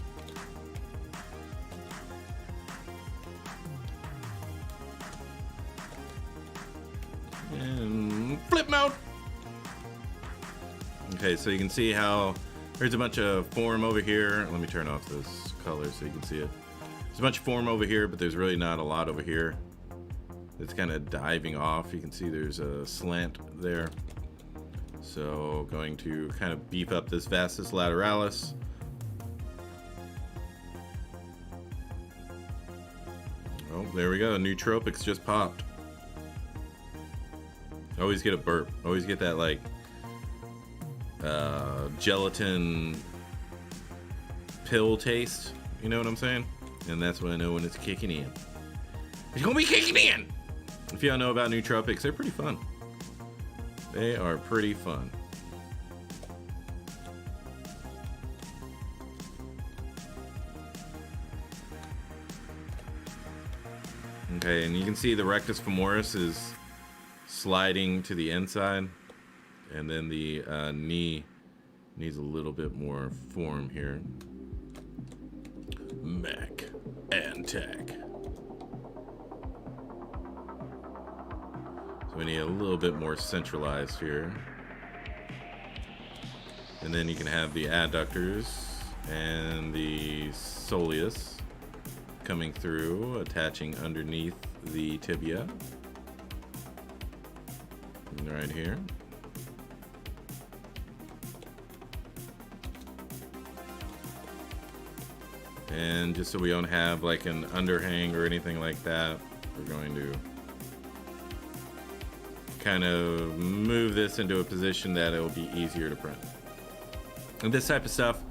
And flip mode. Okay, so you can see how there's a bunch of form over here. Let me turn off this color so you can see it. There's a bunch of form over here, but there's really not a lot over here. It's kind of diving off. You can see there's a slant there. So going to kind of beef up this vastus lateralis. Oh, there we go. Nootropics just popped. Always get a burp. Always get that, like, gelatin pill taste. You know what I'm saying? And that's when I know when it's kicking in. It's gonna be kicking in! If you don't know about nootropics, they're pretty fun. They are pretty fun. Okay, and you can see the rectus femoris is sliding to the inside, and then the knee needs a little bit more form here. Mech and tech. So we need a little bit more centralized here. And then you can have the adductors and the soleus coming through, attaching underneath the tibia. Right here. And just so we don't have like an underhang or anything like that, we're going to kind of move this into a position that it will be easier to print. And this type of stuff,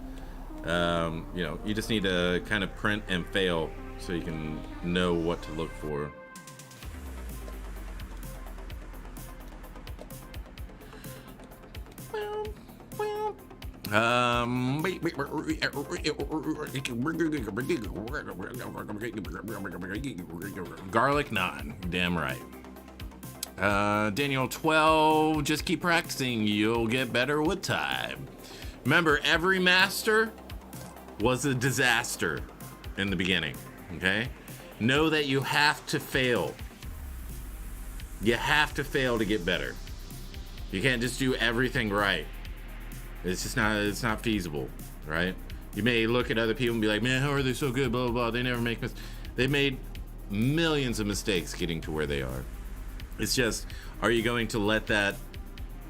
you know, you just need to kind of print and fail so you can know what to look for. Garlic naan, damn right. Daniel 12, just keep practicing, you'll get better with time. Remember, every master was a disaster in the beginning, okay? Know that you have to fail. You have to fail to get better. You can't just do everything right. It's not feasible, right? You may look at other people and be like, man, how are they so good, blah, blah, blah. They never make mistakes. They made millions of mistakes getting to where they are. It's just, are you going to let that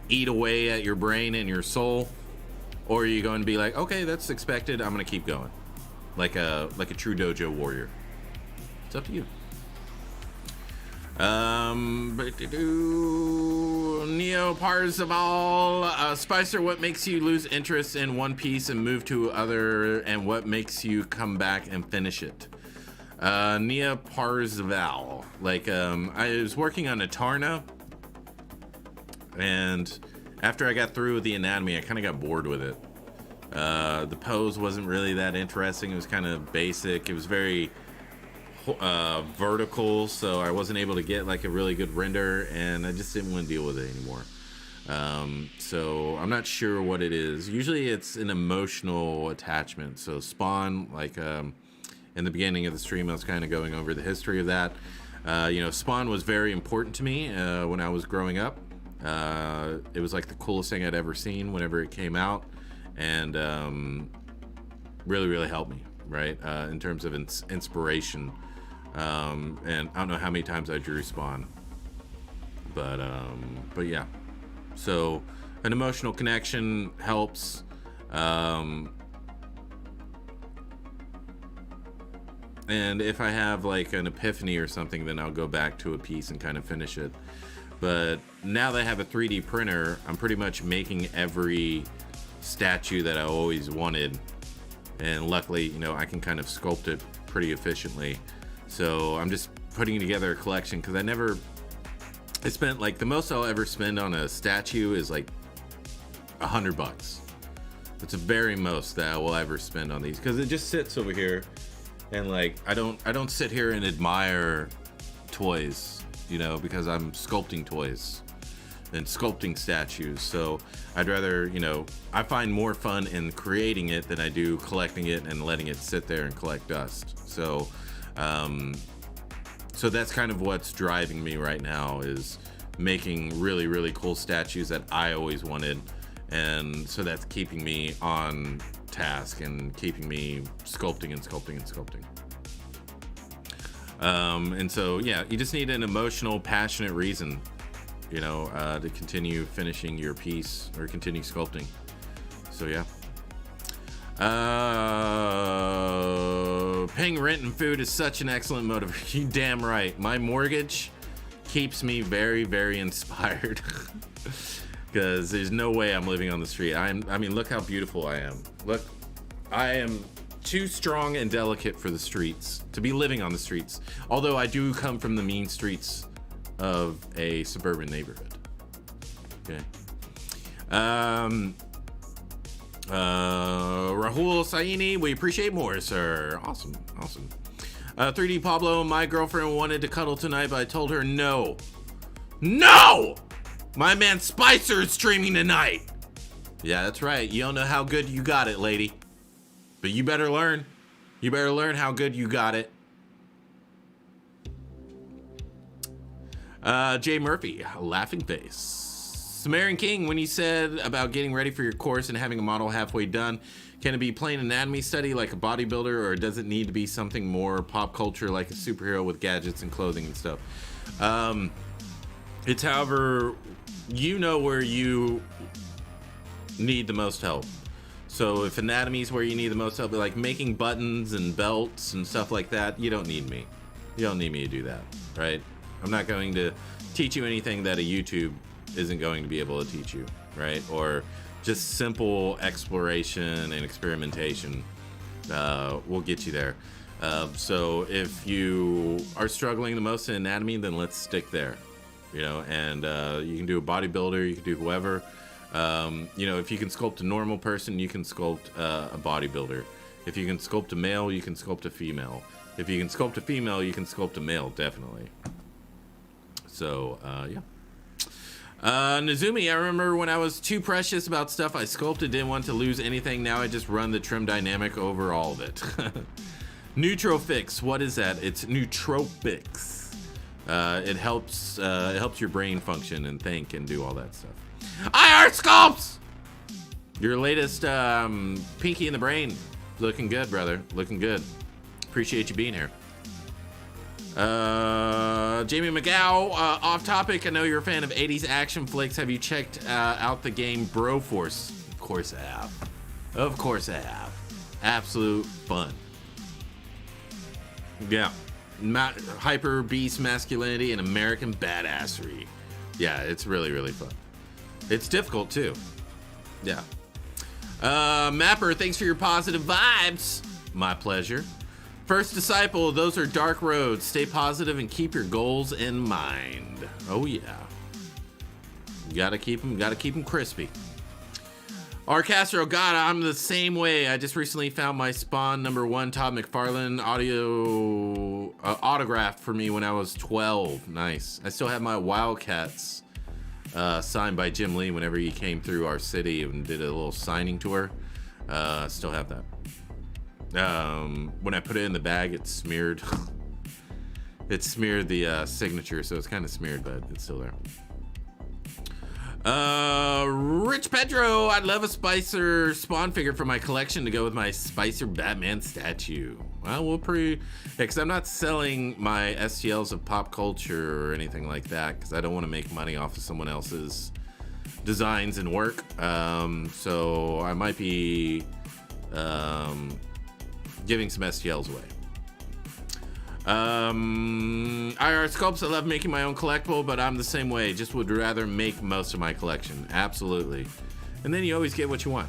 eat away at your brain and your soul? Or are you going to be like, okay, that's expected, I'm going to keep going. Like a true dojo warrior. It's up to you. Neo Parzival, Spicer, what makes you lose interest in one piece and move to other, and what makes you come back and finish it? Neo Parzival, like, I was working on Eterna, and after I got through with the anatomy, I kind of got bored with it. The pose wasn't really that interesting. It was kind of basic. It was very vertical, so I wasn't able to get like a really good render, and I just didn't want to deal with it anymore. So I'm not sure what it is. Usually it's an emotional attachment. So Spawn, like in the beginning of the stream, I was kind of going over the history of that. Spawn was very important to me when I was growing up. It was like the coolest thing I'd ever seen whenever it came out, and really, really helped me, right? In terms of inspiration. And I don't know how many times I drew Spawn, but yeah. So an emotional connection helps. And if I have like an epiphany or something, then I'll go back to a piece and kind of finish it. But now that I have a 3D printer, I'm pretty much making every statue that I always wanted. And luckily, I can kind of sculpt it pretty efficiently. So I'm just putting together a collection, because I spent like, the most I'll ever spend on a statue is like $100. It's the very most that I will ever spend on these, because it just sits over here, and like I don't sit here and admire toys, because I'm sculpting toys and sculpting statues. So I'd rather, I find more fun in creating it than I do collecting it and letting it sit there and collect dust. So that's kind of what's driving me right now, is making really, really cool statues that I always wanted. And so that's keeping me on task and keeping me sculpting and sculpting and sculpting. And so, yeah, you just need an emotional, passionate reason, to continue finishing your piece or continue sculpting. So, yeah. Paying rent and food is such an excellent motivator. You damn right. My mortgage keeps me very, very inspired, because there's no way I'm living on the street. I mean, look how beautiful I am. Look, I am too strong and delicate for the streets, to be living on the streets. Although I do come from the mean streets of a suburban neighborhood. Okay. Rahul Saini, we appreciate more, sir. Awesome. 3D Pablo, my girlfriend wanted to cuddle tonight, but I told her no. No! My man Spicer is streaming tonight. Yeah, that's right. You don't know how good you got it, lady. But you better learn. You better learn how good you got it. Jay Murphy, laughing face. Samaritan King, when you said about getting ready for your course and having a model halfway done, can it be plain anatomy study like a bodybuilder, or does it need to be something more pop culture like a superhero with gadgets and clothing and stuff? It's however, where you need the most help. So if anatomy is where you need the most help, like making buttons and belts and stuff like that, you don't need me. You don't need me to do that, right? I'm not going to teach you anything that a YouTube isn't going to be able to teach you, right? Or just simple exploration and experimentation will get you there. So if you are struggling the most in anatomy, then let's stick there, and you can do a bodybuilder, you can do whoever. If you can sculpt a normal person, you can sculpt a bodybuilder. If you can sculpt a male, you can sculpt a female. If you can sculpt a female, you can sculpt a male, definitely. So, yeah. Nizumi, I remember when I was too precious about stuff I sculpted, didn't want to lose anything. Now I just run the trim dynamic over all of it. Neutrofix, what is that? It's nootropics. It helps your brain function and think and do all that stuff. IR Sculpts! Your latest Pinky in the Brain. Looking good, brother. Looking good. Appreciate you being here. Jamie McGow, off topic. I know you're a fan of 80s action flicks. Have you checked out the game Broforce? Of course I have. Of course I have. Absolute fun. Yeah. Hyper beast masculinity and American badassery. Yeah, it's really, really fun. It's difficult too. Yeah. Mapper, thanks for your positive vibes. My pleasure. First Disciple, those are dark roads. Stay positive and keep your goals in mind. Oh yeah. You gotta keep them crispy. R. Castro, God, I'm the same way. I just recently found my Spawn #1 Todd McFarlane autograph for me when I was 12. Nice. I still have my Wildcats signed by Jim Lee whenever he came through our city and did a little signing tour. I still have that. When I put it in the bag, it smeared. It smeared the signature, so it's kind of smeared, but it's still there. Rich Pedro, I'd love a Spicer Spawn figure for my collection to go with my Spicer Batman statue. Well, we'll because I'm not selling my STLs of pop culture or anything like that, because I don't want to make money off of someone else's designs and work. So I might be giving some STLs away. IR Sculpts, I love making my own collectible, but I'm the same way. Just would rather make most of my collection. Absolutely. And then you always get what you want.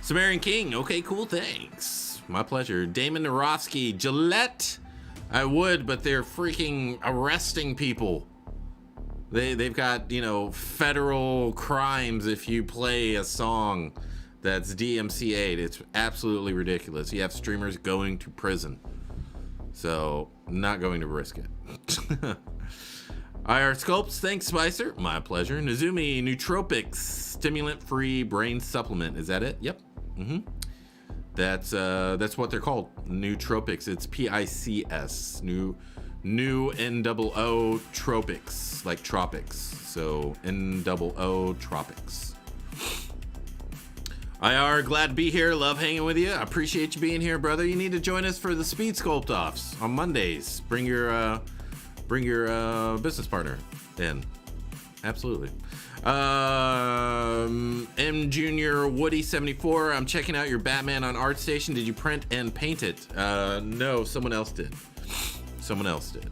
Sumerian King, okay, cool, thanks. My pleasure. Damon Narofsky, Gillette, I would, but they're freaking arresting people. They've got, federal crimes if you play a song that's DMCA'd. It's absolutely ridiculous. You have streamers going to prison. So, not going to risk it. IR Sculpts, thanks, Spicer. My pleasure. Nizumi, Nootropics, stimulant-free brain supplement. Is that it? Yep. That's what they're called. Nootropics. It's PICS. New NOO tropics, like tropics. So NOO tropics. IR, glad to be here. Love hanging with you. I appreciate you being here, brother. You need to join us for the speed sculpt offs on Mondays. Bring your business partner in. Absolutely. M Junior Woody 74. I'm checking out your Batman on ArtStation. Did you print and paint it? No, someone else did. Someone else did.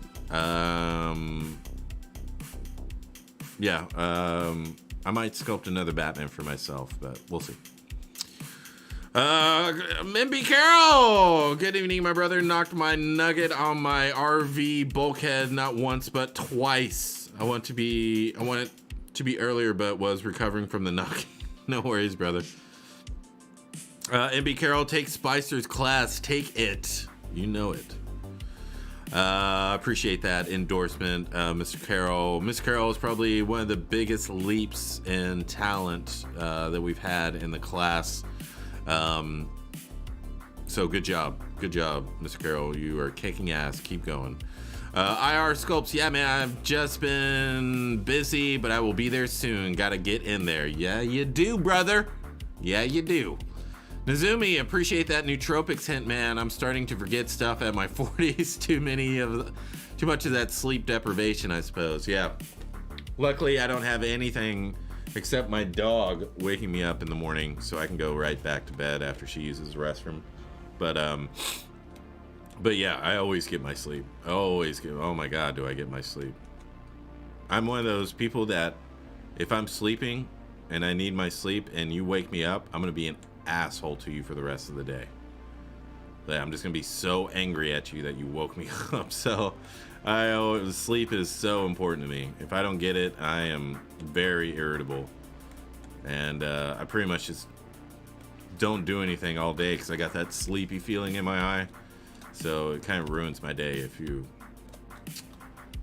Yeah. I might sculpt another Batman for myself, but we'll see. MB Carroll, good evening, my brother. Knocked my nugget on my RV bulkhead not once but twice. I want it to be earlier, but was recovering from the knock. No worries, brother. MB Carroll, take Spicer's class. Take it. You know it. Appreciate that endorsement, Mr. Carroll. Mr. Carroll is probably one of the biggest leaps in talent that we've had in the class. So good job, Mr. Carroll. You are kicking ass. Keep going. IR Sculpts, yeah, man, I've just been busy, but I will be there soon. Gotta get in there. Yeah, you do, brother. Yeah, you do. Nizumi, appreciate that nootropics hint, man. I'm starting to forget stuff at my 40s. Too much of that sleep deprivation, I suppose. Yeah. Luckily, I don't have anything except my dog waking me up in the morning, so I can go right back to bed after she uses the restroom. But yeah, I always get my sleep. Oh my God, do I get my sleep. I'm one of those people that if I'm sleeping and I need my sleep and you wake me up, I'm gonna be an asshole to you for the rest of the day. Like, I'm just gonna be so angry at you that you woke me up. So sleep is so important to me. If I don't get it, I am very irritable, and I pretty much just don't do anything all day because I got that sleepy feeling in my eye. So it kind of ruins my day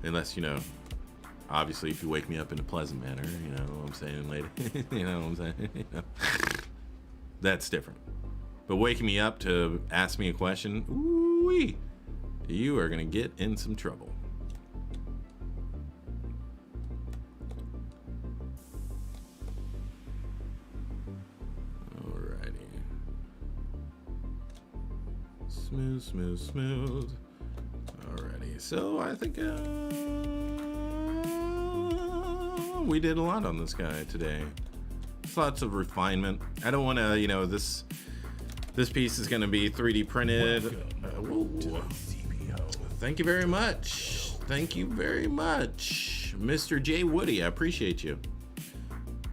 unless Obviously, if you wake me up in a pleasant manner, you know what I'm saying, lady. You know what I'm saying? You know? That's different. But waking me up to ask me a question, ooh-wee, you are gonna get in some trouble. Alrighty. Smooth, smooth, smooth. Alrighty, so I think we did a lot on this guy today. Lots of refinement. I don't want to, you know, this piece is going to be 3D printed. Thank you very much. Thank you very much, Mr. J. Woody. I appreciate you.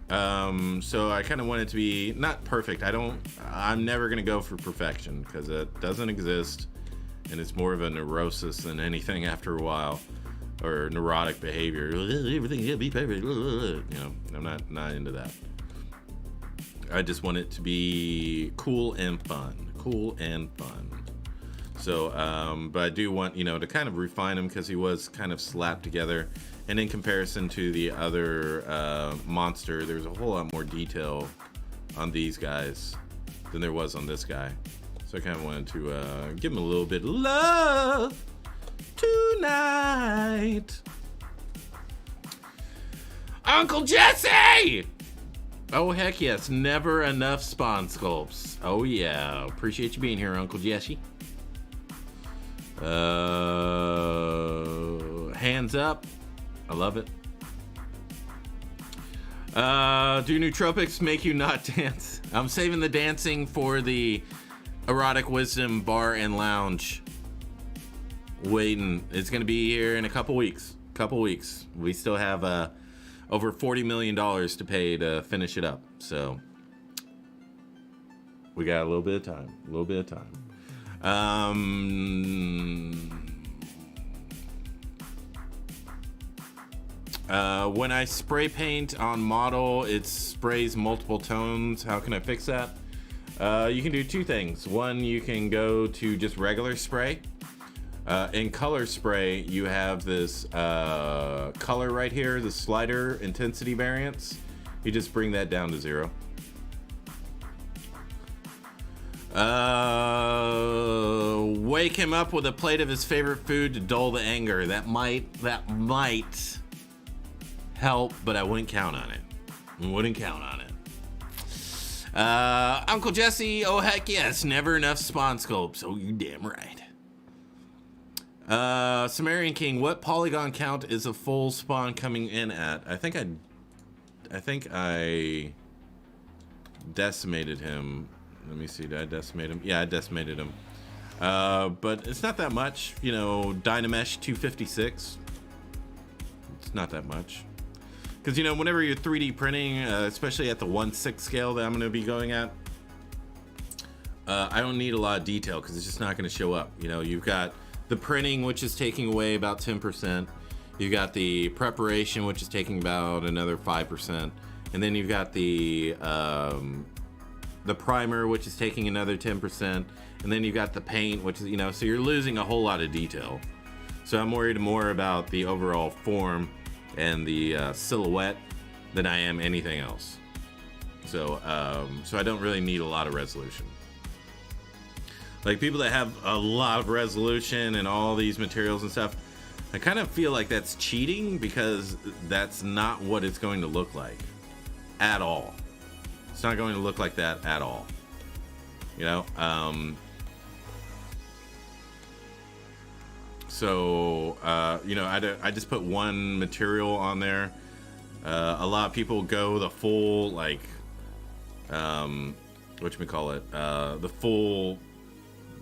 So I kind of want it to be not perfect. I'm never going to go for perfection because it doesn't exist, and it's more of a neurosis than anything after a while, or neurotic behavior. Everything gotta be perfect. You know, I'm not into that. I just want it to be cool and fun. Cool and fun. So, but I do want, you know, to kind of refine him because he was kind of slapped together. And in comparison to the other monster, there's a whole lot more detail on these guys than there was on this guy. So I kind of wanted to give him a little bit of love tonight. Uncle Jesse! Oh, heck yes. Never enough spawn sculpts. Oh, yeah. Appreciate you being here, Uncle Jesse. Hands up. I love it. Do nootropics make you not dance? I'm saving the dancing for the Erotic Wisdom Bar and Lounge. Waiting. It's going to be here in a couple weeks. We still have over $40 million to pay to finish it up. So we got a little bit of time. When I spray paint on model, it sprays multiple tones. How can I fix that? You can do two things. One, you can go to just regular spray. In color spray, you have this color right here, the slider intensity variance. You just bring that down to 0. Wake him up with a plate of his favorite food to dull the anger. That might help, but I wouldn't count on it. Uncle Jesse, oh heck yes, never enough spawn sculpts. Oh, you damn right. Sumerian King, what polygon count is a full spawn coming in at? I think I decimated him. Let me see, did I decimate him? Yeah, I decimated him. But it's not that much. You know, Dynamesh 256. It's not that much. Because, you know, whenever you're 3D printing, especially at the 1/6 scale that I'm going to be going at, I don't need a lot of detail because it's just not going to show up. You know, you've got the printing, which is taking away about 10%. You've got the preparation, which is taking about another 5%. And then you've got the primer, which is taking another 10%. And then you've got the paint, which is, you know, so you're losing a whole lot of detail. So I'm worried more about the overall form and the silhouette than I am anything else. So I don't really need a lot of resolution. Like people that have a lot of resolution and all these materials and stuff, I kind of feel like that's cheating because that's not what it's going to look like at all. It's not going to look like that at all. You know? You know, I just put one material on there. A lot of people go the full, like, whatchamacallit, the full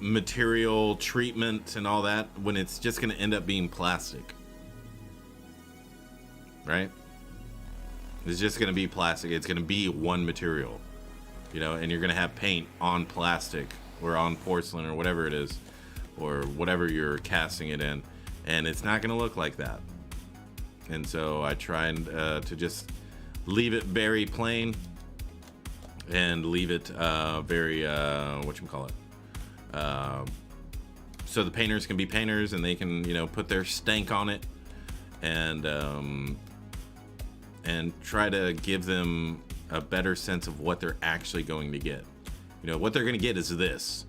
material treatment and all that when it's just going to end up being plastic. Right? It's just going to be plastic. It's going to be one material. You know, and you're going to have paint on plastic or on porcelain or whatever it is, or whatever you're casting it in, and it's not going to look like that. And so I try and to just leave it very plain and leave it very so the painters can be painters and they can, you know, put their stank on it and try to give them a better sense of what they're actually going to get. You know, what they're going to get is this.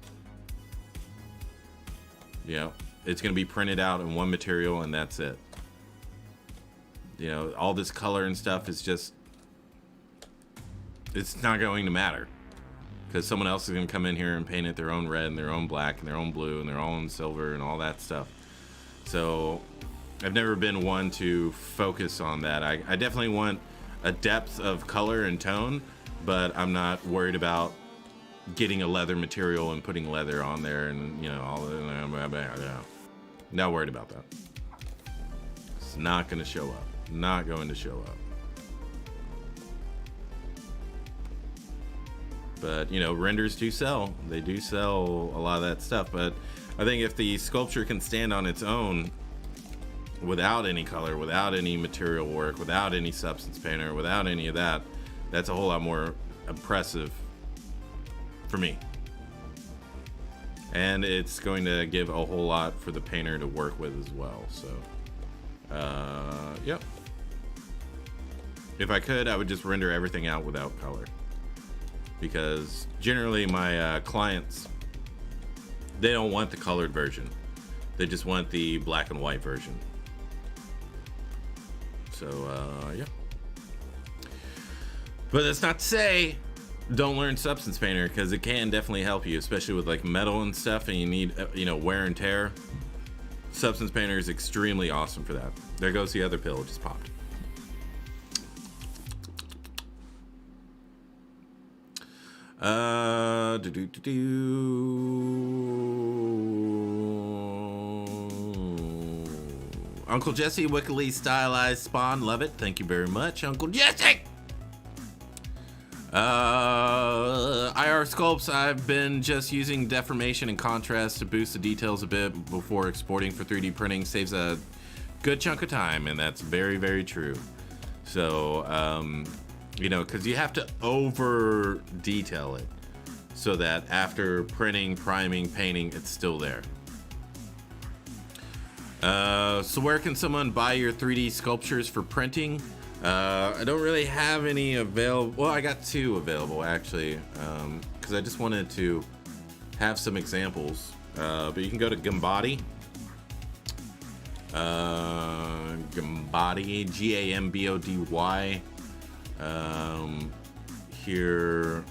You know, it's going to be printed out in one material and that's it. You know, all this color and stuff is just, it's not going to matter. Because someone else is going to come in here and paint it their own red and their own black and their own blue and their own silver and all that stuff. So I've never been one to focus on that. I definitely want a depth of color and tone, but I'm not worried about getting a leather material and putting leather on there and, you know, all the, not worried about that. It's not going to show up. Not going to show up. But, you know, renders do sell. They do sell a lot of that stuff. But I think if the sculpture can stand on its own without any color, without any material work, without any substance painter, without any of that, that's a whole lot more impressive for me. And it's going to give a whole lot for the painter to work with as well. So, yep. If I could, I would just render everything out without color. Because generally my clients, they don't want the colored version. They just want the black and white version. So, yeah. But that's not to say don't learn Substance Painter, because it can definitely help you, especially with like metal and stuff, and you need, you know, wear and tear. Substance Painter is extremely awesome for that. There goes the other pill, it just popped. Uncle Jesse, wickedly stylized spawn, love it. Thank you very much, Uncle Jesse. IR sculpts, I've been just using deformation and contrast to boost the details a bit before exporting for 3D printing. Saves a good chunk of time, and that's very, very true. So, you know, because you have to over detail it so that after printing, priming, painting, it's still there. So where can someone buy your 3D sculptures for printing? I don't really have any available. Well, I got two available actually, because I just wanted to have some examples. But you can go to Gambody. Gambody, G-A-M-B-O-D-Y. Here,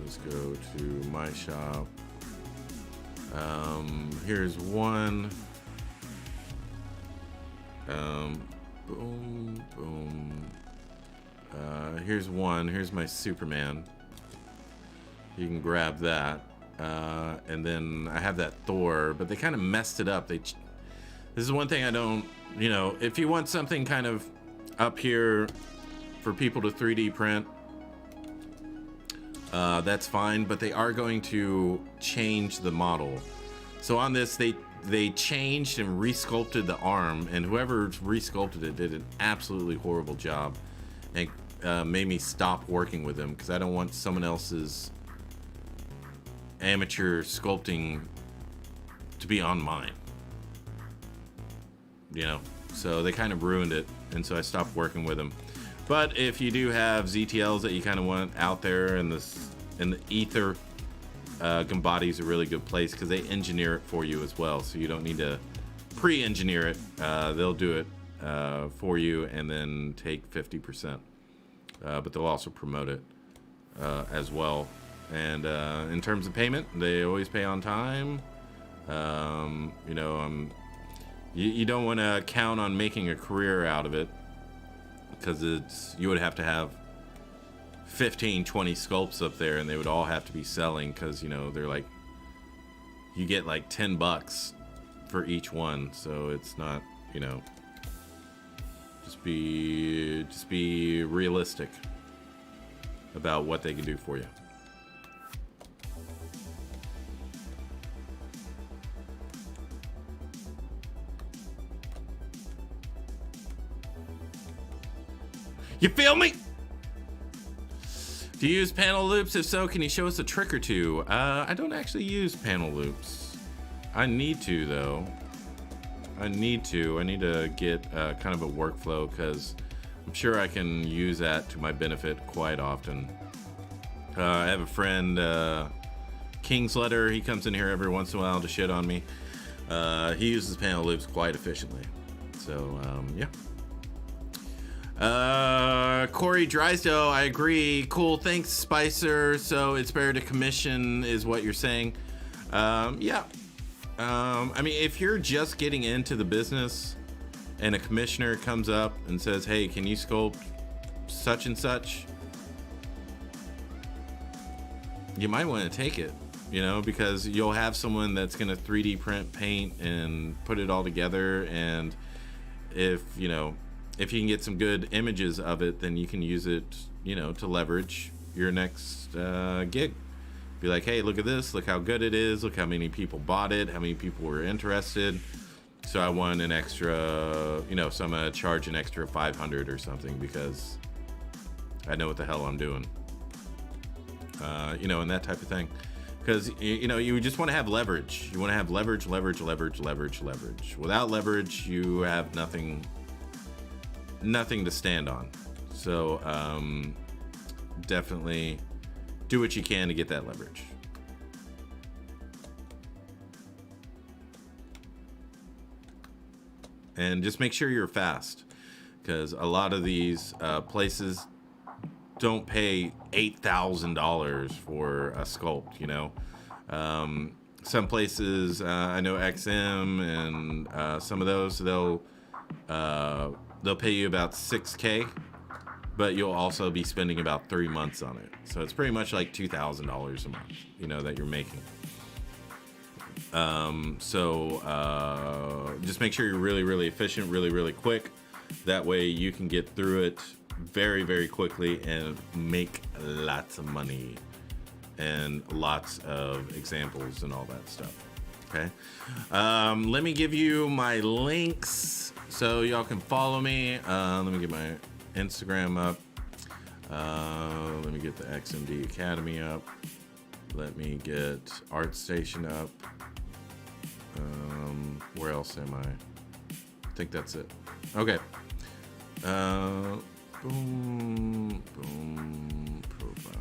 let's go to my shop. Here's one. Boom, boom. Here's one. Here's my Superman. You can grab that. And then I have that Thor, but they kind of messed it up. This is one thing I don't, you know, if you want something kind of up here for people to 3D print, that's fine, but they are going to change the model. So on this, they changed and resculpted the arm, and whoever resculpted it did an absolutely horrible job, and made me stop working with them because I don't want someone else's amateur sculpting to be on mine, you know. So they kind of ruined it, and so I stopped working with them. But if you do have ZTLs that you kind of want out there in the ether, Gambody is a really good place because they engineer it for you as well, so you don't need to pre-engineer it. They'll do it for you and then take 50%, but they'll also promote it as well. And in terms of payment, they always pay on time. You know, you don't want to count on making a career out of it, because you would have to have 15, 20 sculpts up there, and they would all have to be selling, because, you know, they're like, you get like $10 for each one, so it's not, you know, just be realistic about what they can do for you. You feel me? Do you use panel loops? If so, can you show us a trick or two? I don't actually use panel loops. I need to, though. I need to get kind of a workflow, because I'm sure I can use that to my benefit quite often. I have a friend, King's Letter. He comes in here every once in a while to shit on me. He uses panel loops quite efficiently. So, yeah. Corey Drysdale, I agree. Cool, thanks, Spicer. So it's better to commission, is what you're saying. Yeah. I mean, if you're just getting into the business and a commissioner comes up and says, hey, can you sculpt such and such? You might want to take it, you know, because you'll have someone that's going to 3D print, paint, and put it all together. And if you can get some good images of it, then you can use it, you know, to leverage your next gig. Be like, hey, look at this, look how good it is, look how many people bought it, how many people were interested. So I want an extra, you know, so I'm gonna charge an extra 500 or something, because I know what the hell I'm doing. You know, and that type of thing. Because, you know, you just want to have leverage. You want to have leverage. Without leverage, you have nothing to stand on. So definitely do what you can to get that leverage. And just make sure you're fast, because a lot of these places don't pay $8,000 for a sculpt, you know. Some places, I know XM and some of those, they'll pay you about $6K, but you'll also be spending about 3 months on it. So it's pretty much like $2,000 a month, you know, that you're making. Just make sure you're really efficient, really quick. That way you can get through it very quickly and make lots of money and lots of examples and all that stuff. Okay. Let me give you my links so y'all can follow me. Let me get my Instagram up. Let me get the XMD Academy up. Let me get ArtStation up. Where else am I? I think that's it. Okay. Boom, profile.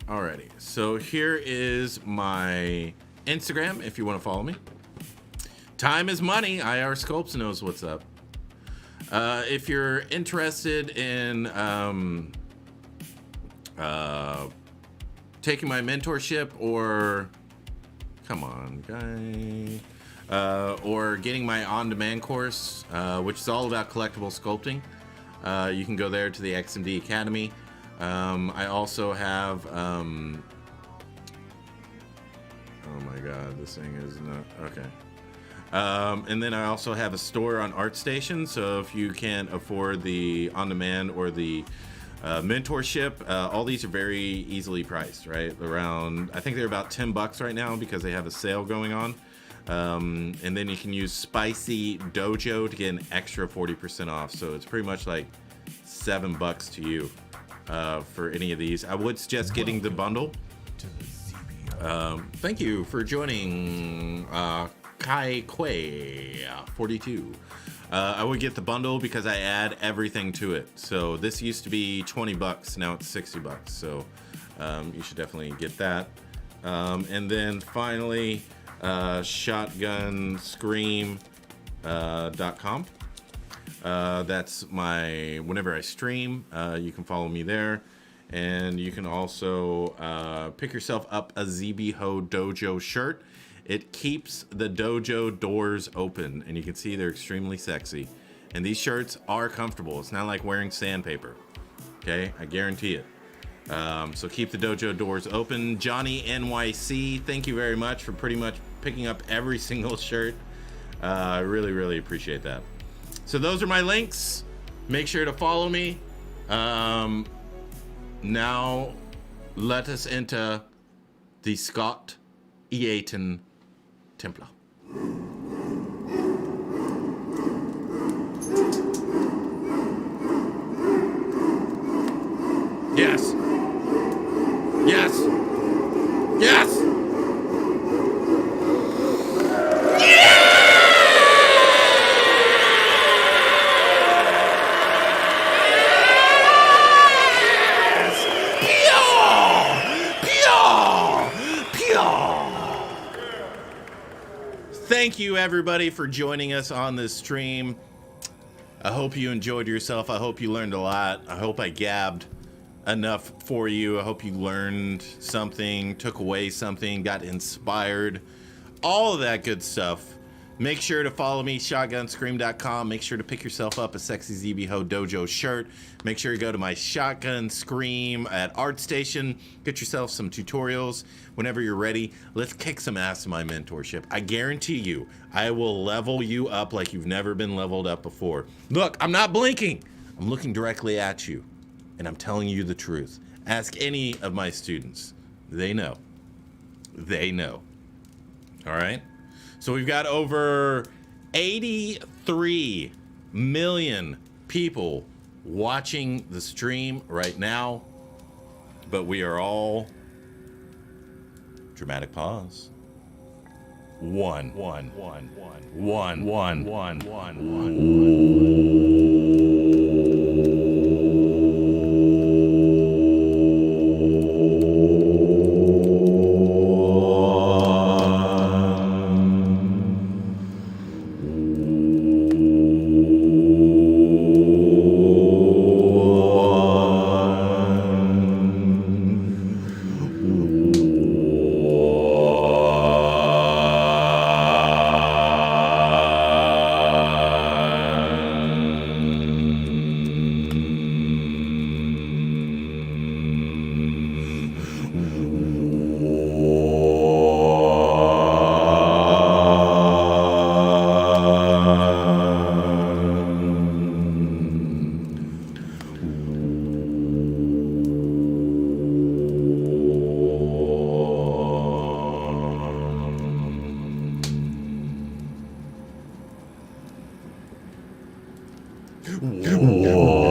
Alrighty, so here is my Instagram if you want to follow me. Time is money. IR Sculpts knows what's up. If you're interested in taking my mentorship, or come on, guy, or getting my on-demand course, which is all about collectible sculpting, you can go there to the XMD Academy. I also have, oh my God, this thing is not, okay. And then I also have a store on ArtStation, so if you can't afford the on-demand or the mentorship, all these are very easily priced, right? Around, I think they're about $10 right now because they have a sale going on. And then you can use Spicy Dojo to get an extra 40% off. So it's pretty much like $7 to you for any of these. I would suggest getting the bundle. Thank you for joining Kai Quay 42. I would get the bundle because I add everything to it. So this used to be $20, now it's $60. So you should definitely get that. And then finally, shotgunscream.com. That's my, whenever I stream, you can follow me there. And you can also pick yourself up a ZBHO Dojo shirt. It keeps the dojo doors open, and you can see they're extremely sexy. And these shirts are comfortable. It's not like wearing sandpaper. Okay, I guarantee it. So keep the dojo doors open. Johnny NYC, thank you very much for pretty much picking up every single shirt. I really appreciate that. So those are my links. Make sure to follow me. Now let us enter the Scott Eaton Templar. Yes. Yes. Yes. Yeah! Thank you, everybody, for joining us on this stream. I hope you enjoyed yourself. I hope you learned a lot. I hope I gabbed enough for you. I hope you learned something, took away something, got inspired, all of that good stuff. Make sure to follow me, shotgunscream.com. Make sure to pick yourself up a sexy ZBHO Dojo shirt. Make sure to go to my Shotgun Scream at ArtStation. Get yourself some tutorials. Whenever you're ready, let's kick some ass in my mentorship. I guarantee you, I will level you up like you've never been leveled up before. Look, I'm not blinking. I'm looking directly at you, and I'm telling you the truth. Ask any of my students. They know. They know. All right? So we've got over 83 million people watching the stream right now, but we are all dramatic pause. One. Whoa.